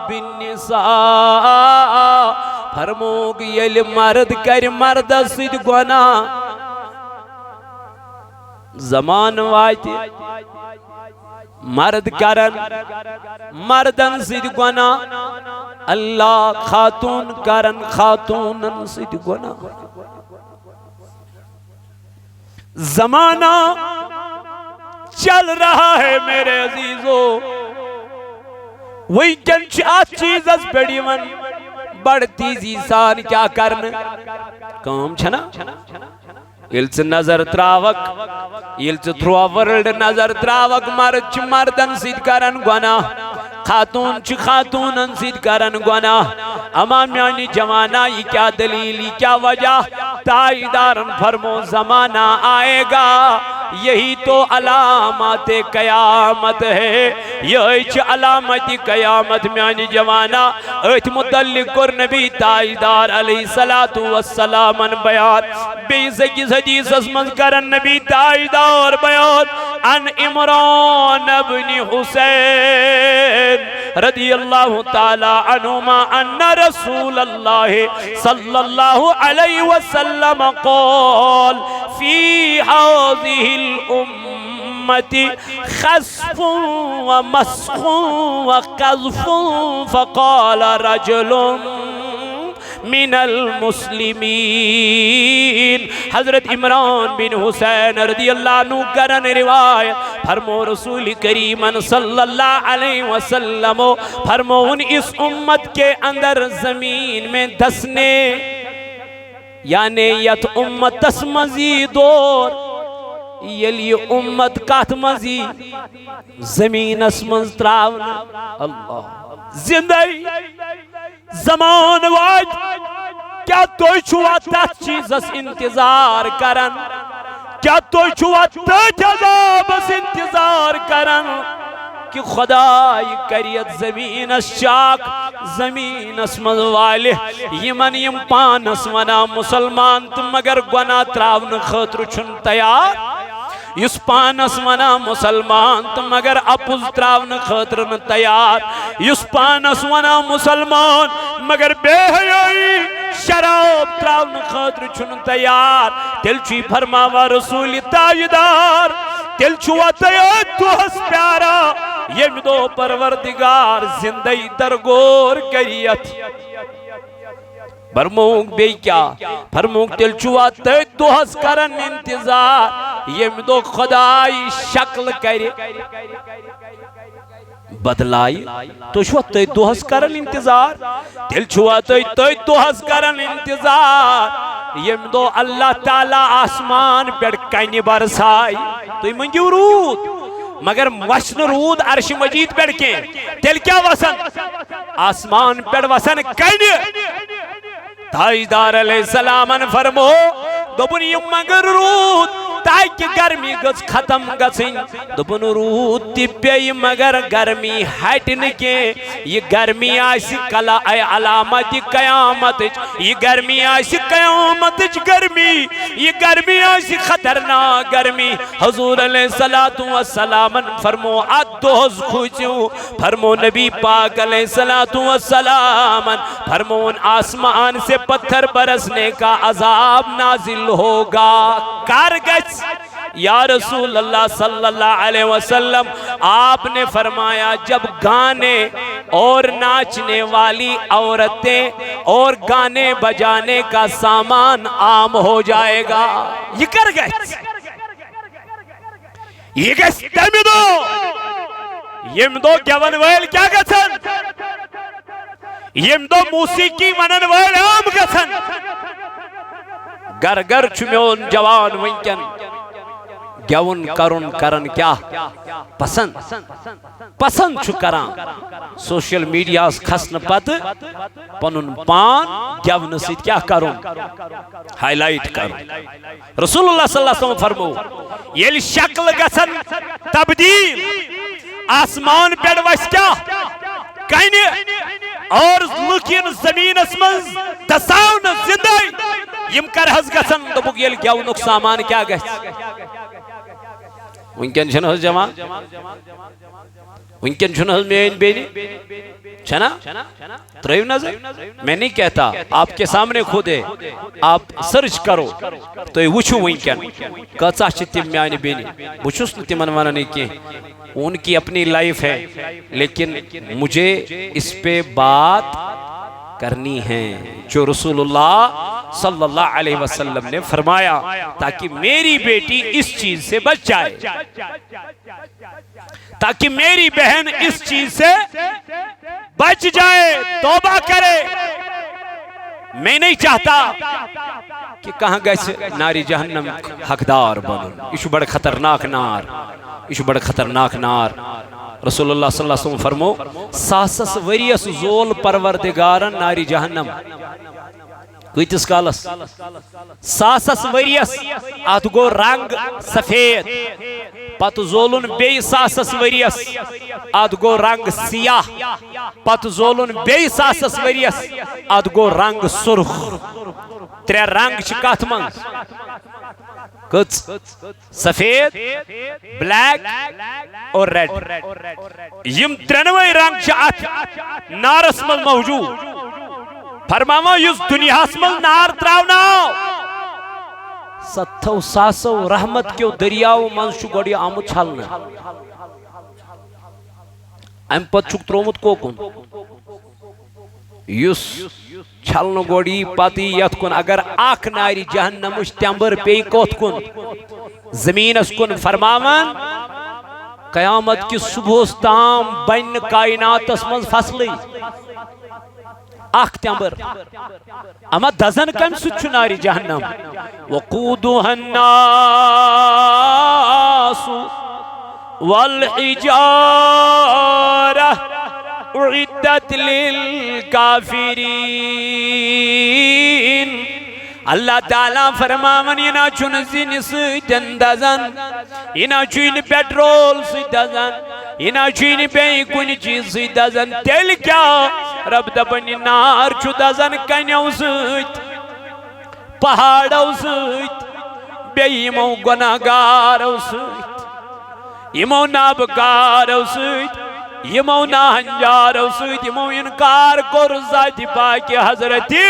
بِالنِّسَاءِ فرموگ یل مرد کر مرد سید گناہ زمان واجی مرد کرن مردن سید گناہ اللہ خاتون کرن خاتونن سید گناہ زمانہ چل رہا ہے میرے عزیزو وہی کنچ آت چیز از بڑی من بڑھتی زیسان کیا کرن کام چھنا یلچ نظر تراوک یلچ تھروا ورلڈ نظر تراوک مرچ مردن سید کرن گناہ خاتون چھ خاتونن سید کرن گناہ اما میانی جوانہ یہ کیا دلیل یہ کیا وجہ تاجدارن فرمو زمانہ آئے گا یہی تو علامات قیامت ہے یہی علامت قیامت میانی جوانہ ایت متعلق کر نبی تاجدار علیہ السلام بیان بیزگی حدیث اسمز کرن نبی تاجدار بیان ان عمران ابن حسین رضی اللہ تعالی عنہما ان رسول اللہ صلی اللہ علیہ وسلم قال فی هذه الامة خسف ومسخ وقذف فقال رجل من المسلمین. حضرت عمران بن حسین رضی اللہ عنہ کرن روایت فرمو رسول کریم صلی اللہ علیہ وسلم فرمون اس امت کے اندر زمین میں دسنے یعنی یت امت تس مزید اور یلی امت کات مزید زمین اسمنز تراؤن اللہ زندگی زمان واد کیا توی چھوا تات چیز اس انتظار کرن کیا توی چھوا تات عذاب اس انتظار کرن کہ خدای کریت زمین اس شاک زمین اس مزوالے یمن یم پانس ونا مسلمان تم مگر گناہ تراؤن خطر چھن تیار یس پانس ونا مسلمان تم مگر اپوز تراؤن خطرن تیار یس پانس ونا مسلمان مگر بے حیائی شراب تراؤن خطر چھن تیار تل چی فرماوا رسول تاجدار تل چھوا تیار تو ہس پیارا یم دو پروردگار زندگی درگور کریت فرموک بے کیا فرموک تل چوا تے دو ہس کرن انتظار یم دو خدای شکل کرے بدلائی تو شوا تے دو ہس کرن انتظار تل چوا تے دو ہس کرن انتظار یم دو اللہ تعالی آسمان پیڑ کائنی برسائی تو منگیو رود مگر وشن رود عرش مجید پیڑ کے تل کیا وسن آسمان پیڑ وسن کائنی تاجدار علیہ السلام فرمو دبن یم مگر رود تاکہ گرمی گز ختم گسن دبن رود تپی مگر گرمی ہٹن کے یہ گرمی آسی کلا اے علامت قیامت یہ گرمی آسی قیامت گرمی یہ گرمی آسی خطرناک گرمی حضور علیہ السلام فرمو ادوز خوچو فرمو نبی پاک علیہ السلام فرمون آسمان سے پتھر برسنے کا عذاب نازل ہوگا کارگج یا رسول اللہ صلی اللہ علیہ وسلم آپ نے فرمایا جب گانے اور ناچنے والی عورتیں اور گانے بجانے کا سامان عام ہو جائے گا یہ کر گئے یہ گئے تمیدو یم دو گیون ویل کیا گسن یم دو موسیقی منن ویل عام گسن گر گر چمیون جوان ونکن گیون کرن کرن کیا پسند چھو کران سوشل میڈیا کھسن پت پنن پان گیون سید کیا کرن ہائی لائٹ کرن رسول اللہ صلی اللہ علیہ وسلم فرمو یہ شکل گسن تبدیل آسمان پیڑ وش کیا کائنی اور لکین زمین اسمنز دساؤن زندائی یم کر حض گسن دبک یہ گیونک سامان کیا گس ونکن چھن حض جمع ونکن چھن حض میں بینی چھنا تریو نظر میں نہیں کہتا آپ کے سامنے خود ہے آپ سرچ کرو تو یہ وچھو ونکن کچا چھتی میں بینی وچھوس نتی منوانا نہیں کی ان کی اپنی لائف ہے لیکن مجھے اس پہ بات کرنی ہے جو رسول اللہ صلی اللہ علیہ وسلم نے فرمایا تاکہ میری بیٹی اس چیز سے بچ جائے تاکہ میری بہن اس چیز سے بچ جائے توبہ کرے میں نہیں چاہتا کہ کہاں گئے ناری جہنم حقدار بنن ایشو بڑا خطرناک نار ایشو بڑا خطرناک نار رسول اللہ صلی اللہ علیہ وسلم فرمو ساسس وریس زول پروردگارن ناری جہنم کوئیتس کالس ساسس وریس آت گو رنگ سفید پت زولن بے ساسس وریس آت گو رنگ سیاہ پت زولن بے ساسس وریس آت گو رنگ سرخ ترے رنگ چکات منگ کچھ سفید بلیک اور ریڈ یم ترنوے رنگ چھ نارس مل موجود فرماو یس دنیا مل نار تراوناو ستھو ساسو رحمت کیو دریاو منز گوڑی آمد چھلنا ام پت چھک ترومت کوکن یس چھلن گوڑی پاتی یت کن اگر آکھ ناری جہنمش تیمبر پی کوت کن زمین اس کن فرماون قیامت کی صبح استام بین کائنات اسمز فصلی آکھ تیمبر اما دزن کم سچ ناری جہنم وقودها الناس والحجارة اعدت للکافرین اللہ تعالیٰ فرماون ینا چون زین سیدن دزن ینا چون پیٹرول سی دزن ینا چون بے کن چیز سی دزن تیل کیا رب دبن نار چو دزن کنیو سیت پہاڑو سیت بے یمو گناہگارو سیت یمو نابکارو سیت یمو ناہنجارو سیت یمو انکار کر ذات پاک حضرتی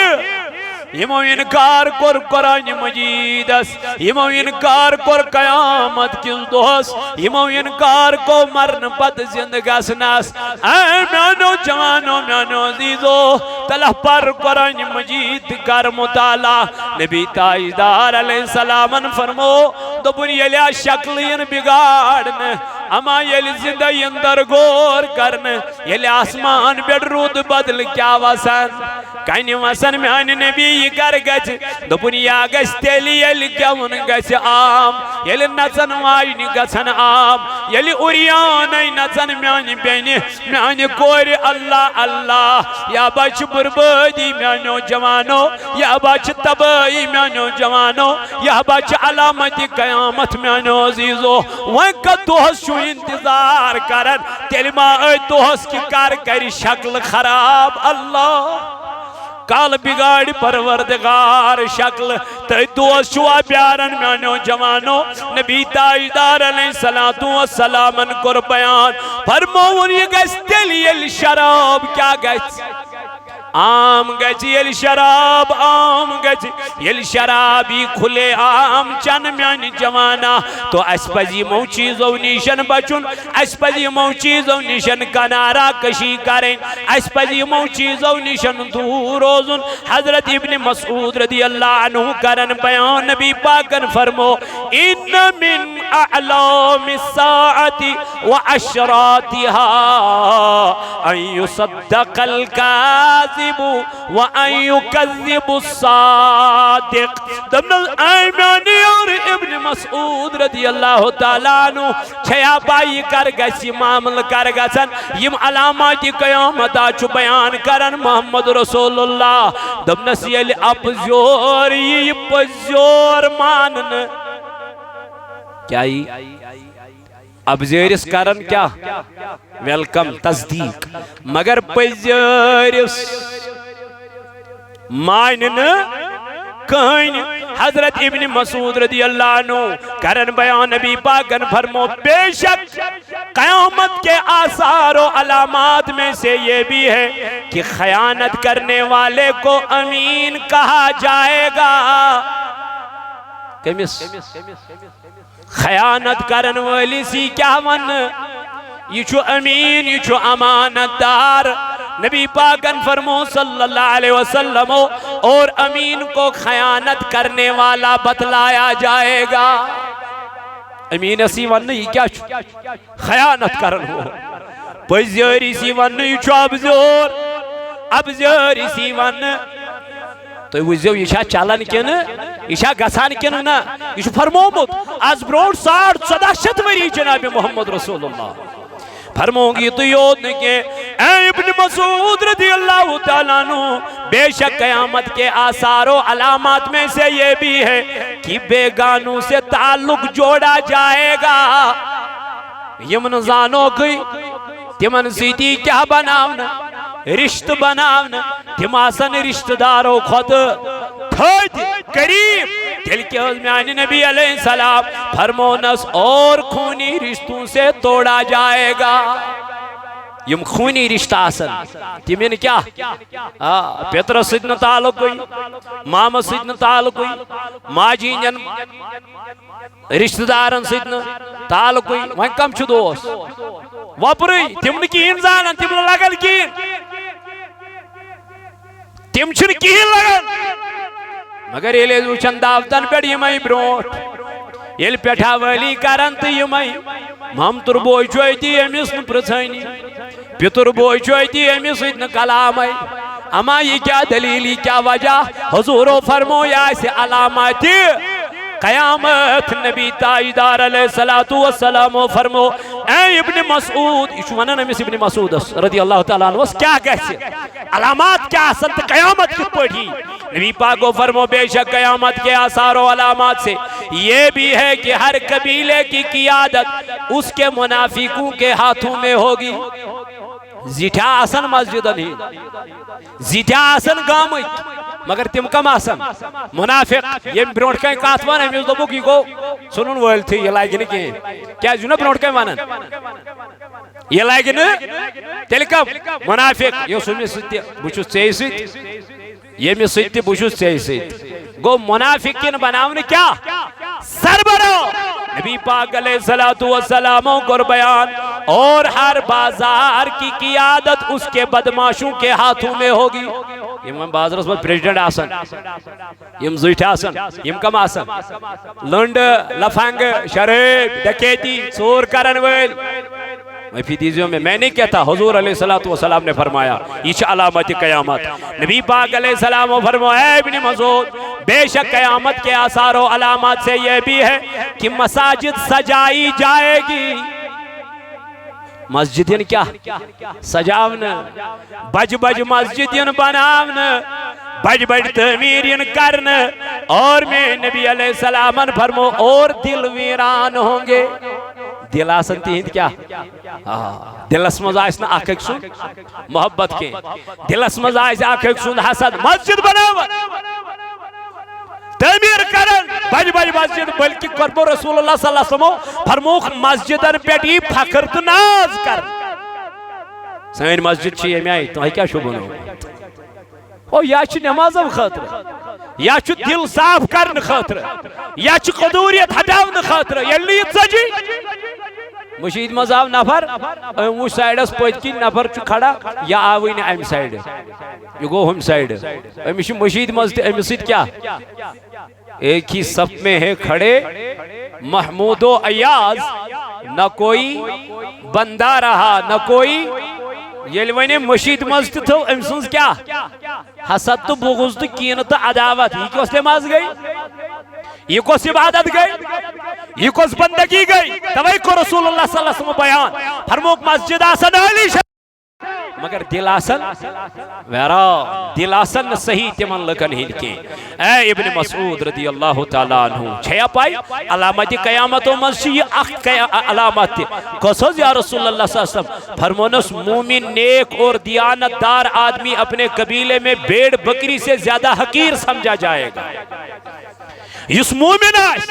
یمو انکار کر قرآن مجید اس یمو انکار کر قیامت کس دوس یمو انکار کو مرن پت زندگاس ناس اے میانو جوانو میانو عزیزو تلہ پر قرآن مجید کر مطالعہ نبی تاجدار علیہ السلام فرمو دبن یلیا شکلین بگاڑن اما یل زندہ اندر غور کرن یل آسمان بیڑ رود بدل کیا وسن کہیں وسن میان نبی کر گچ دبن یا گچ تیلی یل کیون گچ عام یل نچن وائن گچن عام یل اوریان نچن میان بینی میان کور اللہ اللہ یا بچ بربادی میانو جوانو یا بچ تبائی میانو جوانو یا بچ علامت قیامت میانو عزیزو وانکہ دوہس شو انتظار کرن تیلی ما اے دوہس کی کار کری شکل خراب اللہ کال بگاڑ پروردگار شکل تی دوست شوا پیارن میانو جوانو نبی تاجدار علیہ السلام کر بیان فرمون یہ گیس تیلی یل شراب کیا گیس عام گیس یل شراب عام گیس یل شرابی کھلے عام چن میانی جوانا تو اس پزی مو چیزو نیشن بچن اس پزی مو چیزو نیشن کنارا کشی کریں اس پزی مو چیزو نیشن دور روزن حضرت ابن مسعود رضی اللہ عنہ کرن بیان نبی پاکن فرمو ان من اعلام الساعت وعشراتها ان يصدق الكاذب وان يكذب الصادق دمنا ایمانی اور ابن مسعود رضی اللہ تعالیٰ عنہ چھیا بائی کر گسی معامل کر گسن یم علامات قیامت آچو بیان کرن محمد رسول اللہ دمنا سیل اپ زور یہ پزور مانن کیا ہی اب زیرس کرن کیا ویلکم تصدیق مگر پزیرس مانن کہیں حضرت ابن مسعود رضی اللہ عنہ کرن بیان نبی پاکن فرمو بے شک قیامت کے آثار و علامات میں سے یہ بھی ہے کہ خیانت کرنے والے کو امین کہا جائے گا خیانت کرن والی سی کیا من یہ چھو امین یہ چھو امانت دار نبی پاکن فرمو صلی اللہ علیہ وسلم اور امین کو خیانت کرنے والا بتلایا جائے گا امین اسی ون یہ کیا چھو خیانت کرن ہو پزیاری سی ون یہ چھو ابزیاری سی ون تو وزیو یہ چھا چالن کن یہ چھا گسان کن نا یہ چھو فرمومت از بروڑ 60 وری جناب محمد رسول اللہ فرموگی تو یود کے اے ابن مسعود رضی اللہ تعالیٰ عنہ بے شک قیامت کے آثار و علامات میں سے یہ بھی ہے کہ بیگانوں سے تعلق جوڑا جائے گا یمن زانو گئی تمن سیدھی کیا بناونا رشت بناونا تم آسن رشت دارو خود تھوڑ قریب دل کے میانی نبی علیہ السلام فرمونس اور خونی رشتوں سے توڑا جائے گا یم خونی رشتہ آسن تمین کیا پیتر سید نہ تعلق گئی ماما سید نہ تعلق گئی ماجی جن رشتہ دارن سید نہ تعلق گئی وہیں کم چھ دوست وپری تم نے کین زانن تم نے لگل کین تم چھن کین لگن مگر یہ لیز وچھن دافتن پیڑ یمائی بروٹ یہ پیٹھا والی کرن تو یمائی مامتر بوئی چوئی تی امیس ن پرچھائنی پیتر بوئی چوئی تی امیس اتنا کلام آئی اما یہ کیا دلیلی کیا وجہ حضور فرمو یا اسے علامات قیامت نبی تائیدار علیہ السلام فرمو اے ابن مسعود اشوانا نمیس ابن مسعود رضی اللہ تعالیٰ عنہ کیا کہتے علامات کیا سنت قیامت کی پڑھی نبی پاک کو فرمو بے شک قیامت کے آثار و علامات سے یہ بھی ہے کہ ہر قبیلے کی قیادت اس کے منافقوں کے ہاتھوں میں ہوگی زیٹھا آسن مسجد نہیں زیٹھا آسن گامئی مگر تم کم آسن منافق یہ برونٹ کہیں کاتوان ہے میوز دبو کی کو سنن ویل تھی یہ لائے گنے کی کیا جنہ برونٹ کہیں مانن یہ لائے گنے تلکم منافق یہ سنمی سیتی بچوز چاہی سیت یہ میں سیتی بچوز چاہی سیت گو منافقین بناونے کیا سر برو نبی پاک علیہ السلام کو بیان اور ہر بازار کی قیادت اس کے بدماشوں کے ہاتھوں میں ہوگی یہ بازار اس وقت پریزیڈنٹ آسن یہ زیٹ آسن یہ کم آسن لنڈ لفنگ شریب ڈکیتی سور کرن ویل میں نہیں کہتا حضور علیہ السلام نے فرمایا یہ علامت قیامت نبی پاک علیہ السلام فرمایا اے ابن مسعود بے شک قیامت کے آثار و علامات سے یہ بھی ہے کہ مساجد سجائی جائے گی مسجدین کیا سجاونا بج بج مسجدین بناونا بج بج تعمیرین کرنا اور میں نبی علیہ السلام فرمو اور دل ویران ہوں گے دل آسن تیند کیا دل اسمز آئیسنا آکھ ایک سن محبت کے دل اسمز آئیسنا آکھ ایک سن حسد مسجد بناوا تعمیر کرن بج بج مسجد بلکہ قرب رسول اللہ صلی اللہ علیہ وسلم فرموخ مسجدن پیٹی فخر تو ناز کر سین مسجد چیئے میں آئی تو ہی کیا شبنو یا چھ نمازم خاطر یا چھ دل صاف کرن خاطر یا چھ قدوریت ہٹاون خاطر یا لیت سجی مشید مذہب نفر وہ سائیڈس پوچھ کی نفر چھ کھڑا یا آوئی نے ایم سائیڈ یہ گو ہم سائیڈ مشید مذہب امیسید کیا ایک ہی صف میں ہے کھڑے محمود و ایاز نہ کوئی بندہ رہا نہ کوئی یہ لونے مشید مذہب تو امسنز کیا حسد تو بغض تو کینت تو عداوت یہ کس لئے ماز گئی یہ کس عبادت گئی یہ کس بندگی گئی توئی کو رسول اللہ صلی اللہ علیہ وسلم بیان فرموک مسجد آسن علی شاہ مگر دل آسن ویرا دل آسن صحیح تمن لکن ہی کے اے ابن مسعود رضی اللہ تعالیٰ عنہ چھیا پائی علامت قیامت و مسجد اخ علامت قصص یا رسول اللہ صلی اللہ علیہ وسلم فرمونس مومن نیک اور دیانت دار آدمی اپنے قبیلے میں بیڑ بکری سے زیادہ حقیر سمجھا جائے گا اس مومن آئیس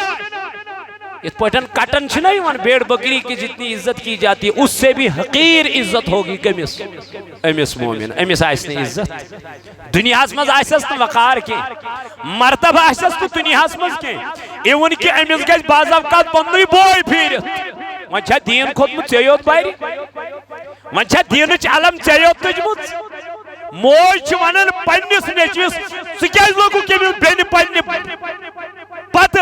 اس پوٹن کٹن چھنا ہی وہاں بیڑ بکری کی جتنی عزت کی جاتی ہے اس سے بھی حقیر عزت ہوگی کمیس امیس مومن امیس آئیس نے عزت دنیا ہسمز آئیسس تو وقار کے مرتبہ آئیسس تو دنیا ہسمز کے ایون کی امیس گیس باز اوقات بندوی بوئی پھیرت وانچہ دین خود مجھ چیوت بائری وانچہ دینچ علم چیوت تجمت موج ونن پنیس نیچویس سکیز لوگوں کے بھی بینی پنی پت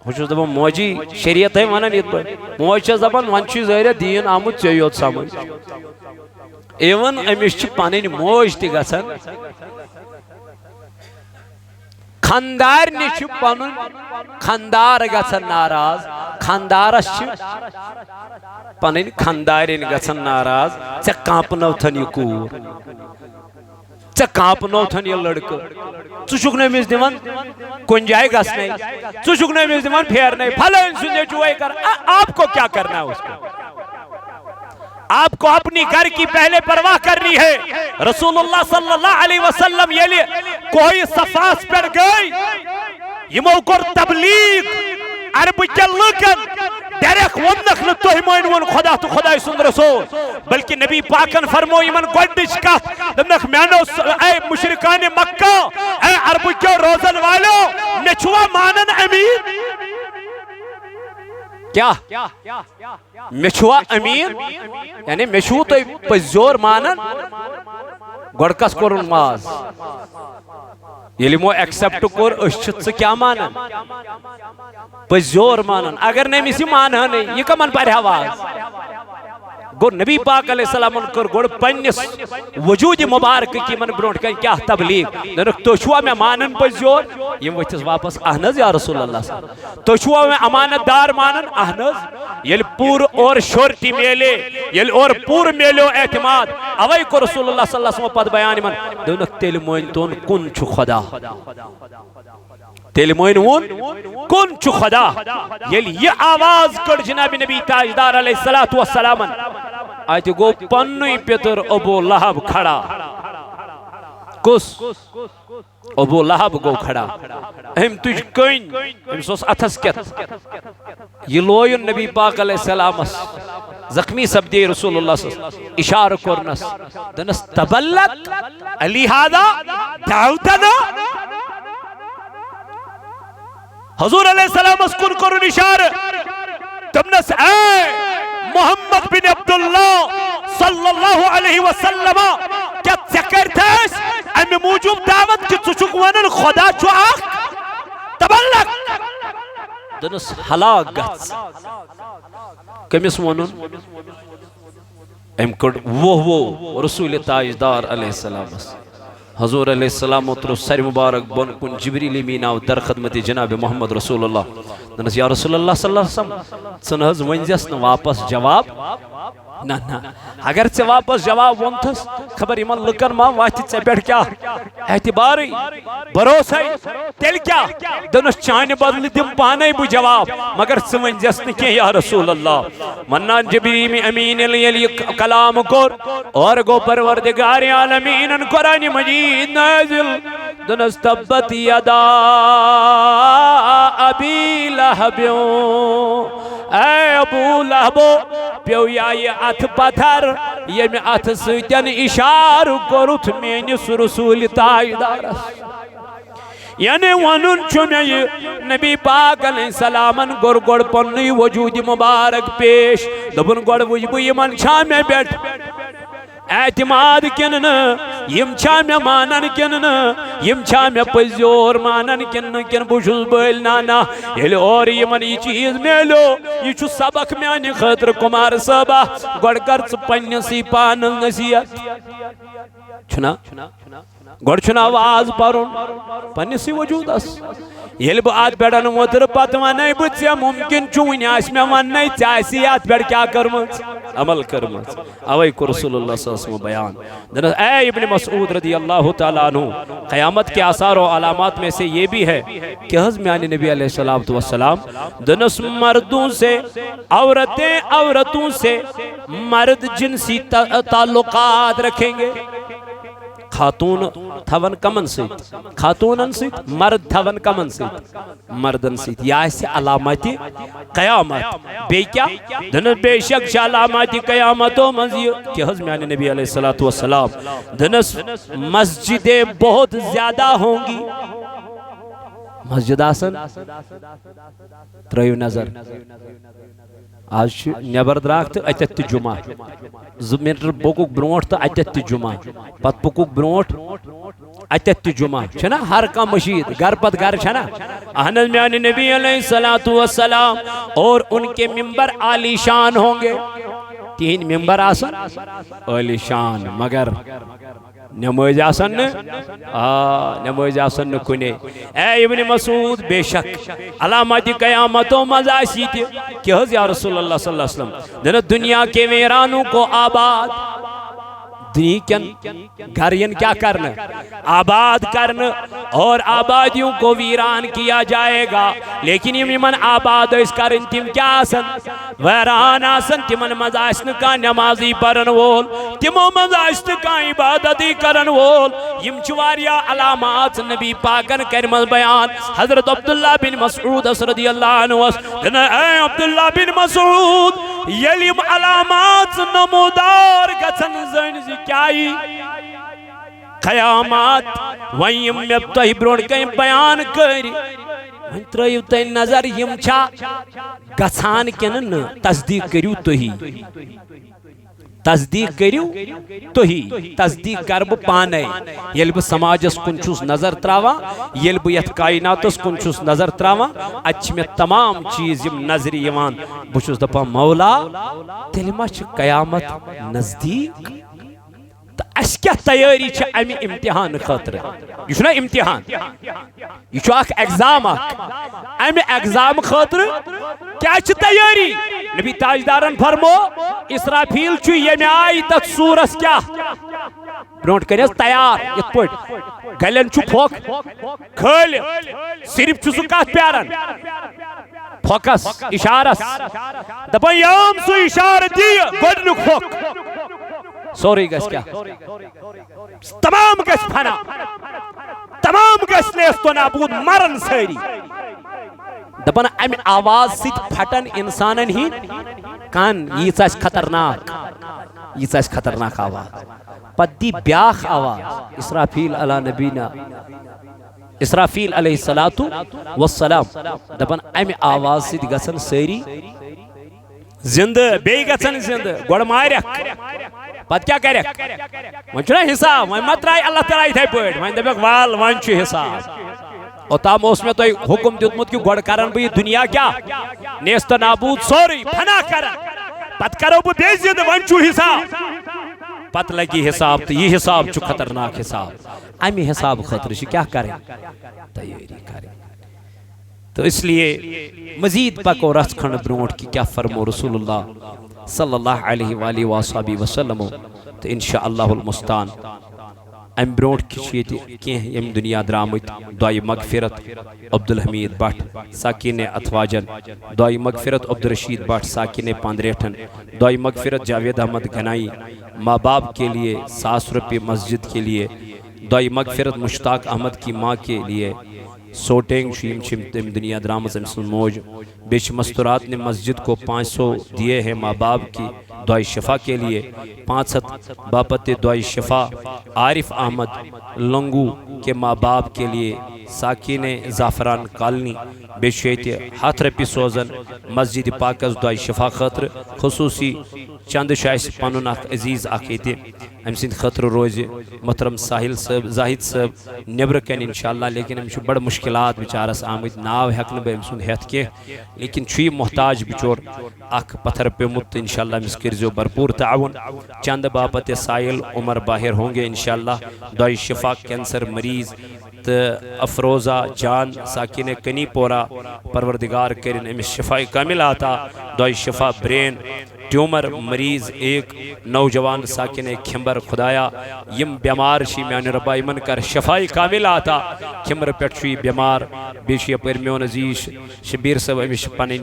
خوشو زبان موجی شریعت ہے ونن یہ پر موج زبان وانچی زہر دین آمد چیوت سامن ایون امیش چی پانین موج تی گسن خاندار نیچو پانون خاندار گسن ناراض خاندارش چی پانین خاندارین گسن ناراض چا کامپنو تھن یہ کور چا کامپنو تھن یہ لڑکو چوشک نمیز دیوان کنجائے گس نہیں چوشک نمیز دیوان پھیر نہیں پھلا انسوندے چوئے کر آپ کو کیا کرنا ہے اس کو آپ کو اپنی گھر کی پہلے پرواہ کرنی ہے رسول اللہ صلی اللہ علیہ وسلم یہ لئے کوئی صفاس پر گئی یمو کور تبلیغ عرب کے لوکن ڈائریکٹ ونک نہ تُہۍ مٲنۍوُن خدا تو خدا سُنٛد رسول بلکہ نبی پاکن فرمو یمن گۄڈنِچ کتھ دوٚپنکھ میانو اے مشرکان مکہ اے عرب کیو روزن والو مےٚ چھُوا مانن امین کیا مےٚ چھُوا امین یعنی مےٚ چھُو تُہۍ پٔزیور مانن گۄڈٕ کس کوٚرُن ماز ییٚلہِ یِمو ایکسپٹ کوٚر أسۍ چھِ ژٕ کیٛاہ مانان پٔزیور مانان اگر نہٕ أمِس یہِ مانہَنٕے یہِ کمن پرِ واز گو نبی پاک علیہ السلام کر گوڑ پنس وجود مبارک کی من برونٹ کن کیا تبلیغ نرک تو چھوا میں مانن پزیور یم وچس واپس اہنز یا رسول اللہ صلی اللہ علیہ وسلم تو چھوا میں امانت دار مانن اہنز یل پور اور شورٹی میلے یل اور پور میلو اعتماد اوئی کو رسول اللہ صلی اللہ علیہ وسلم پد بیان من دونک تیل موین تون کن چھو خدا تیل موین ون کن چھو خدا یل یہ آواز کر جناب نبی تاجدار علیہ السلام آئیتی گو پنوی پیتر ابو لہب کھڑا کس ابو لہب گو کھڑا ہم تجھ کن ہم سوس اتھس کت یہ لوین نبی پاک علیہ السلام زخمی سب دی رسول اللہ صلی اللہ علیہ وسلم اشار کرنس دنس تبلک علی ہادا دعوتنا حضور علیہ السلام اسکن کرن اشار تمنس اے محمد بن عبداللہ صلی اللہ علیہ وسلم کیا ذکر تھاس امی موجود دعوت کی چچک ونن خدا چو آخ تبلک دنس حلاق گھت کمیس ونن ام کڑ وہ رسول تاجدار علیہ السلام حضور علیہ السلام اترو سر مبارک بن کن جبریل امین آو در خدمت جناب محمد رسول اللہ دنس یا رسول اللہ صلی اللہ علیہ وسلم سنہز ونجس واپس جواب نا اگر سے واپس جواب ونتس خبر ایمان لکن ما واتی سے بیٹھ کیا اعتباری بروس ہے تیل کیا دنس چاہنے بدل دم پانے بو جواب مگر سمجھ جسن کی یا رسول اللہ منان جبریم امین علی کلام کر اور گو پروردگار عالمین قرآن مجید نازل دنس تبت یدا ابی لہبیوں اے ابو لہبو پیو یا یہ ات پتھر یہ میں ات سیتن اشار کرت مینس رسول تاجدار یعنی ونن چھو میں یہ نبی پاک علیہ السلامن گر گر پنی وجود مبارک پیش دبن گر وجبو یہ من چھا میں بیٹھ اعتماد کنن یم چھا میں مانن کنن یم چھا میں پزیور مانن کنن کن بوشل بیل نانا یل اور یمن یہ چیز میلو یہ چھو سبق میانی خطر کمار صبا گوڑ کرچ پنیسی پانل نصیحت چھنا گوڑ چھنا آواز پرون پنیسی وجود اس یل با آت بیڑن مدر پت ونائی بچیا ممکن چونی آس میں ونائی چاہیسی آت بیڑ کیا کرمت عمل کرمت اوئی کو رسول اللہ صلی اللہ علیہ وسلم بیان اے ابن مسعود رضی اللہ تعالیٰ عنہ قیامت کے آثار و علامات میں سے یہ بھی ہے کہ حضمیانی نبی علیہ السلام دنس مردوں سے عورتوں سے مرد جنسی تعلقات رکھیں گے خاتون تھون کمن سیت خاتونن سیت مرد تھون کمن سیت مردن سیت یا ایسے علامتی قیامت بے کیا دنس بے شک علامتی قیامتوں منزی کہ حضمیان نبی علیہ السلام دنس مسجدیں بہت زیادہ ہوں گی مسجد آسن تریو نظر آج نیبر دراک تو اتت جمعہ زمینر بوکوک برونٹ تو اتت جمعہ پت بوکوک برونٹ اتت جمعہ چھنا ہر کا مشید گھر پت گھر چھنا احنز میانی نبی علیہ السلام اور ان کے ممبر عالی شان ہوں گے تین ممبر آسن عالی شان مگر نماز آسن نماز آسن کنے اے ابن مسعود بے شک علامات قیامتوں مزاسی تھی کہ حض یا رسول اللہ صلی اللہ علیہ وسلم دنیا کے ویرانوں کو آباد دنیا کن گھرین کیا کرنا آباد کرنا اور آبادیوں کو ویران کیا جائے گا لیکن یمن آباد اس کرن تم کیا آسن ویران آسن تمن مز آسن کا نمازی پرن وول تمو مز آسن کا عبادتی کرن وول یم چواریا علامات نبی پاکن کرمل بیان حضرت عبداللہ بن مسعود رضی اللہ عنہ اے عبداللہ بن مسعود یلیم علامات نمودار گھن زن کیائی قیامات ویم میں تہ برون کئی بیان کری وین ترائیو تہ نظر یم چھا گھان کن تصدیق کریو تہی تصدیق کریو تہی تصدیق کر بہ پانے یل بہ سماجس کن چھس نظر تراوا یل بہ یت کائناتس کن چھس نظر تراوا اچ میں تمام چیز یم نظر یوان بہ چھس دپان مولا تیل ما چھ قیامت نزدیک تو اس کیا تیاری چھ امی امتحان خاطر یہ چھنا امتحان یہ چھو اخ ایگزام اخ امی ایگزام خاطر کیا چھ تیاری نبی تاجدارن فرمو اسرافیل چھو یمی آئی تک سورس کیا برونٹ کرنیس تیار یت پوٹ گلن چھو پھوک کھل صرف چھو سکات پیارن پھوکس اشارس دپا یام سو اشار دی گوڑنک پھوک سوری گس کیا تمام گس پھنا تمام گس نیست و نابود مرن ساری دپن امی آواز سیت پھٹن انسانن ہی کان یہ چاہش خطرناک آواز پت دی بیاخ آواز اسرافیل علی نبینا اسرافیل علیہ السلام دپن امی آواز سیت گسن ساری زندہ بے گسن زندہ گوڑ مارک پت کیا کرک ون چھنا حساب ون مت رائی اللہ تعالیٰ تھے پٹ ون دپک وال ون چھ حساب اوتام اس میں تو حکم دیتمت کہ گوڑ کرن بہ دنیا کیا نیست نابود سوری پھنا کرن پت کرو بہ بے زندہ ون چھو حساب پت لگی حساب تو یہ حساب چھو خطرناک حساب امی حساب خطر چھ کیا کریں تیاری کریں تو اس لیے مزید پکو رس کھنڈ برونٹ کی کیا فرمو رسول اللہ صلی اللہ علیہ وآلہ وآلہ وسلم تو انشاءاللہ المستان ام برونٹ کی یم دنیا درامت دعائی مغفرت عبدالحمید بٹ ساکین اتواجن دعائی مغفرت عبدالرشید بٹ ساکین پاندریٹھن دعائی مغفرت جاوید احمد گھنائی ماں باپ کے لیے 100 روپے مسجد کے لیے دعائی مغفرت مشتاق احمد کی ماں کے لیے سوٹنگ شیم تم دنیا درامز امسن موج بیش مستورات نے مسجد کو 500 دیے ہیں ماں باپ کی دعائی شفا کے لیے 500 باپت دعائی شفا عارف احمد لنگو کے ماں باپ کے لیے ساکین زعفران کالنی بے شیط 7 رپی سوزن مسجد پاکز دعائی شفا خطر خصوصی چند شایس پانون اخ عزیز آقیتی ام سند خطر روز محترم ساحل صاحب زاہد صاحب نبرکن انشاءاللہ لیکن ہم بڑا مشکلات بچارس آمد ناو ہیکن بہ ام سند ہیت کے لیکن چھوئی محتاج بچور اخ پتھر پیمت انشاءاللہ مسکرزو بھرپور تعاون چند باپت سائل عمر باہر ہوں گے انشاءاللہ دعائی شفا کینسر مریض افروزہ جان ساکین کنی پورا پروردگار کرن امس شفا کامل آتا دعائی شفا برین ٹیومر مریض ایک نوجوان ساکن کھمبر خدایا یم بیمار شی میان ربا یمن کر شفائی کامل آتا کھمبر پیٹ شوی بیمار بیشی پر میون عزیز شبیر صاحب امش پنن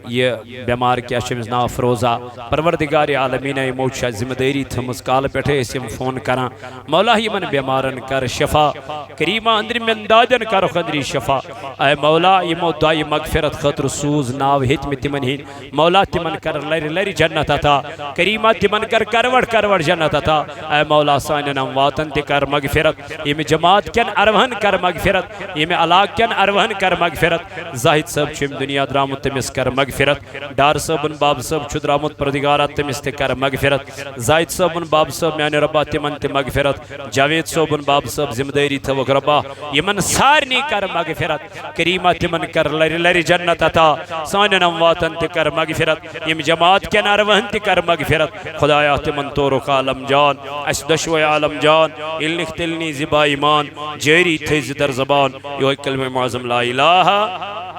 یہ بیمار کیا شمس نا افروزہ پروردگار عالمین موچا ذمہ داری تھمس کال پیٹھے اسم فون کرا مولا یمن بیمارن کر شفا کریمہ اندر من دادن کر خدری شفا اے مولا یمو دعائی مغفرت خطر سوز ناو ہت میں تمن ہی مولا تمن کر لری لری جنت عطا کریمہ تمن کر کروڑ جنت عطا اے مولا سانن امواتن تے کر مغفرت یم جماعت کن اروہن کر مغفرت یم علاق کن اروہن کر مغفرت زاہد صاحب چم دنیا درامت تمس کر مغفرت ڈار صاحبن باب صاحب چھ درامت پردگارات تمس تے کر مغفرت زاہد صاحبن باب صاحب میان ربا تمن تے مغفرت جاوید صاحبن باب صاحب ذمہ داری تھو ربا یمن سارنی کر مغفرت کریمہ تمن کر لری لری جنت عطا سانن امواتن تے کر مغفرت یم جماعت کن اروہن تے کر مغفرت خدایا تمن تو عالم جان اس دشو عالم جان النخ تلنی زبا ایمان جیری تھز در زبان یہ کلمہ معظم لا الہ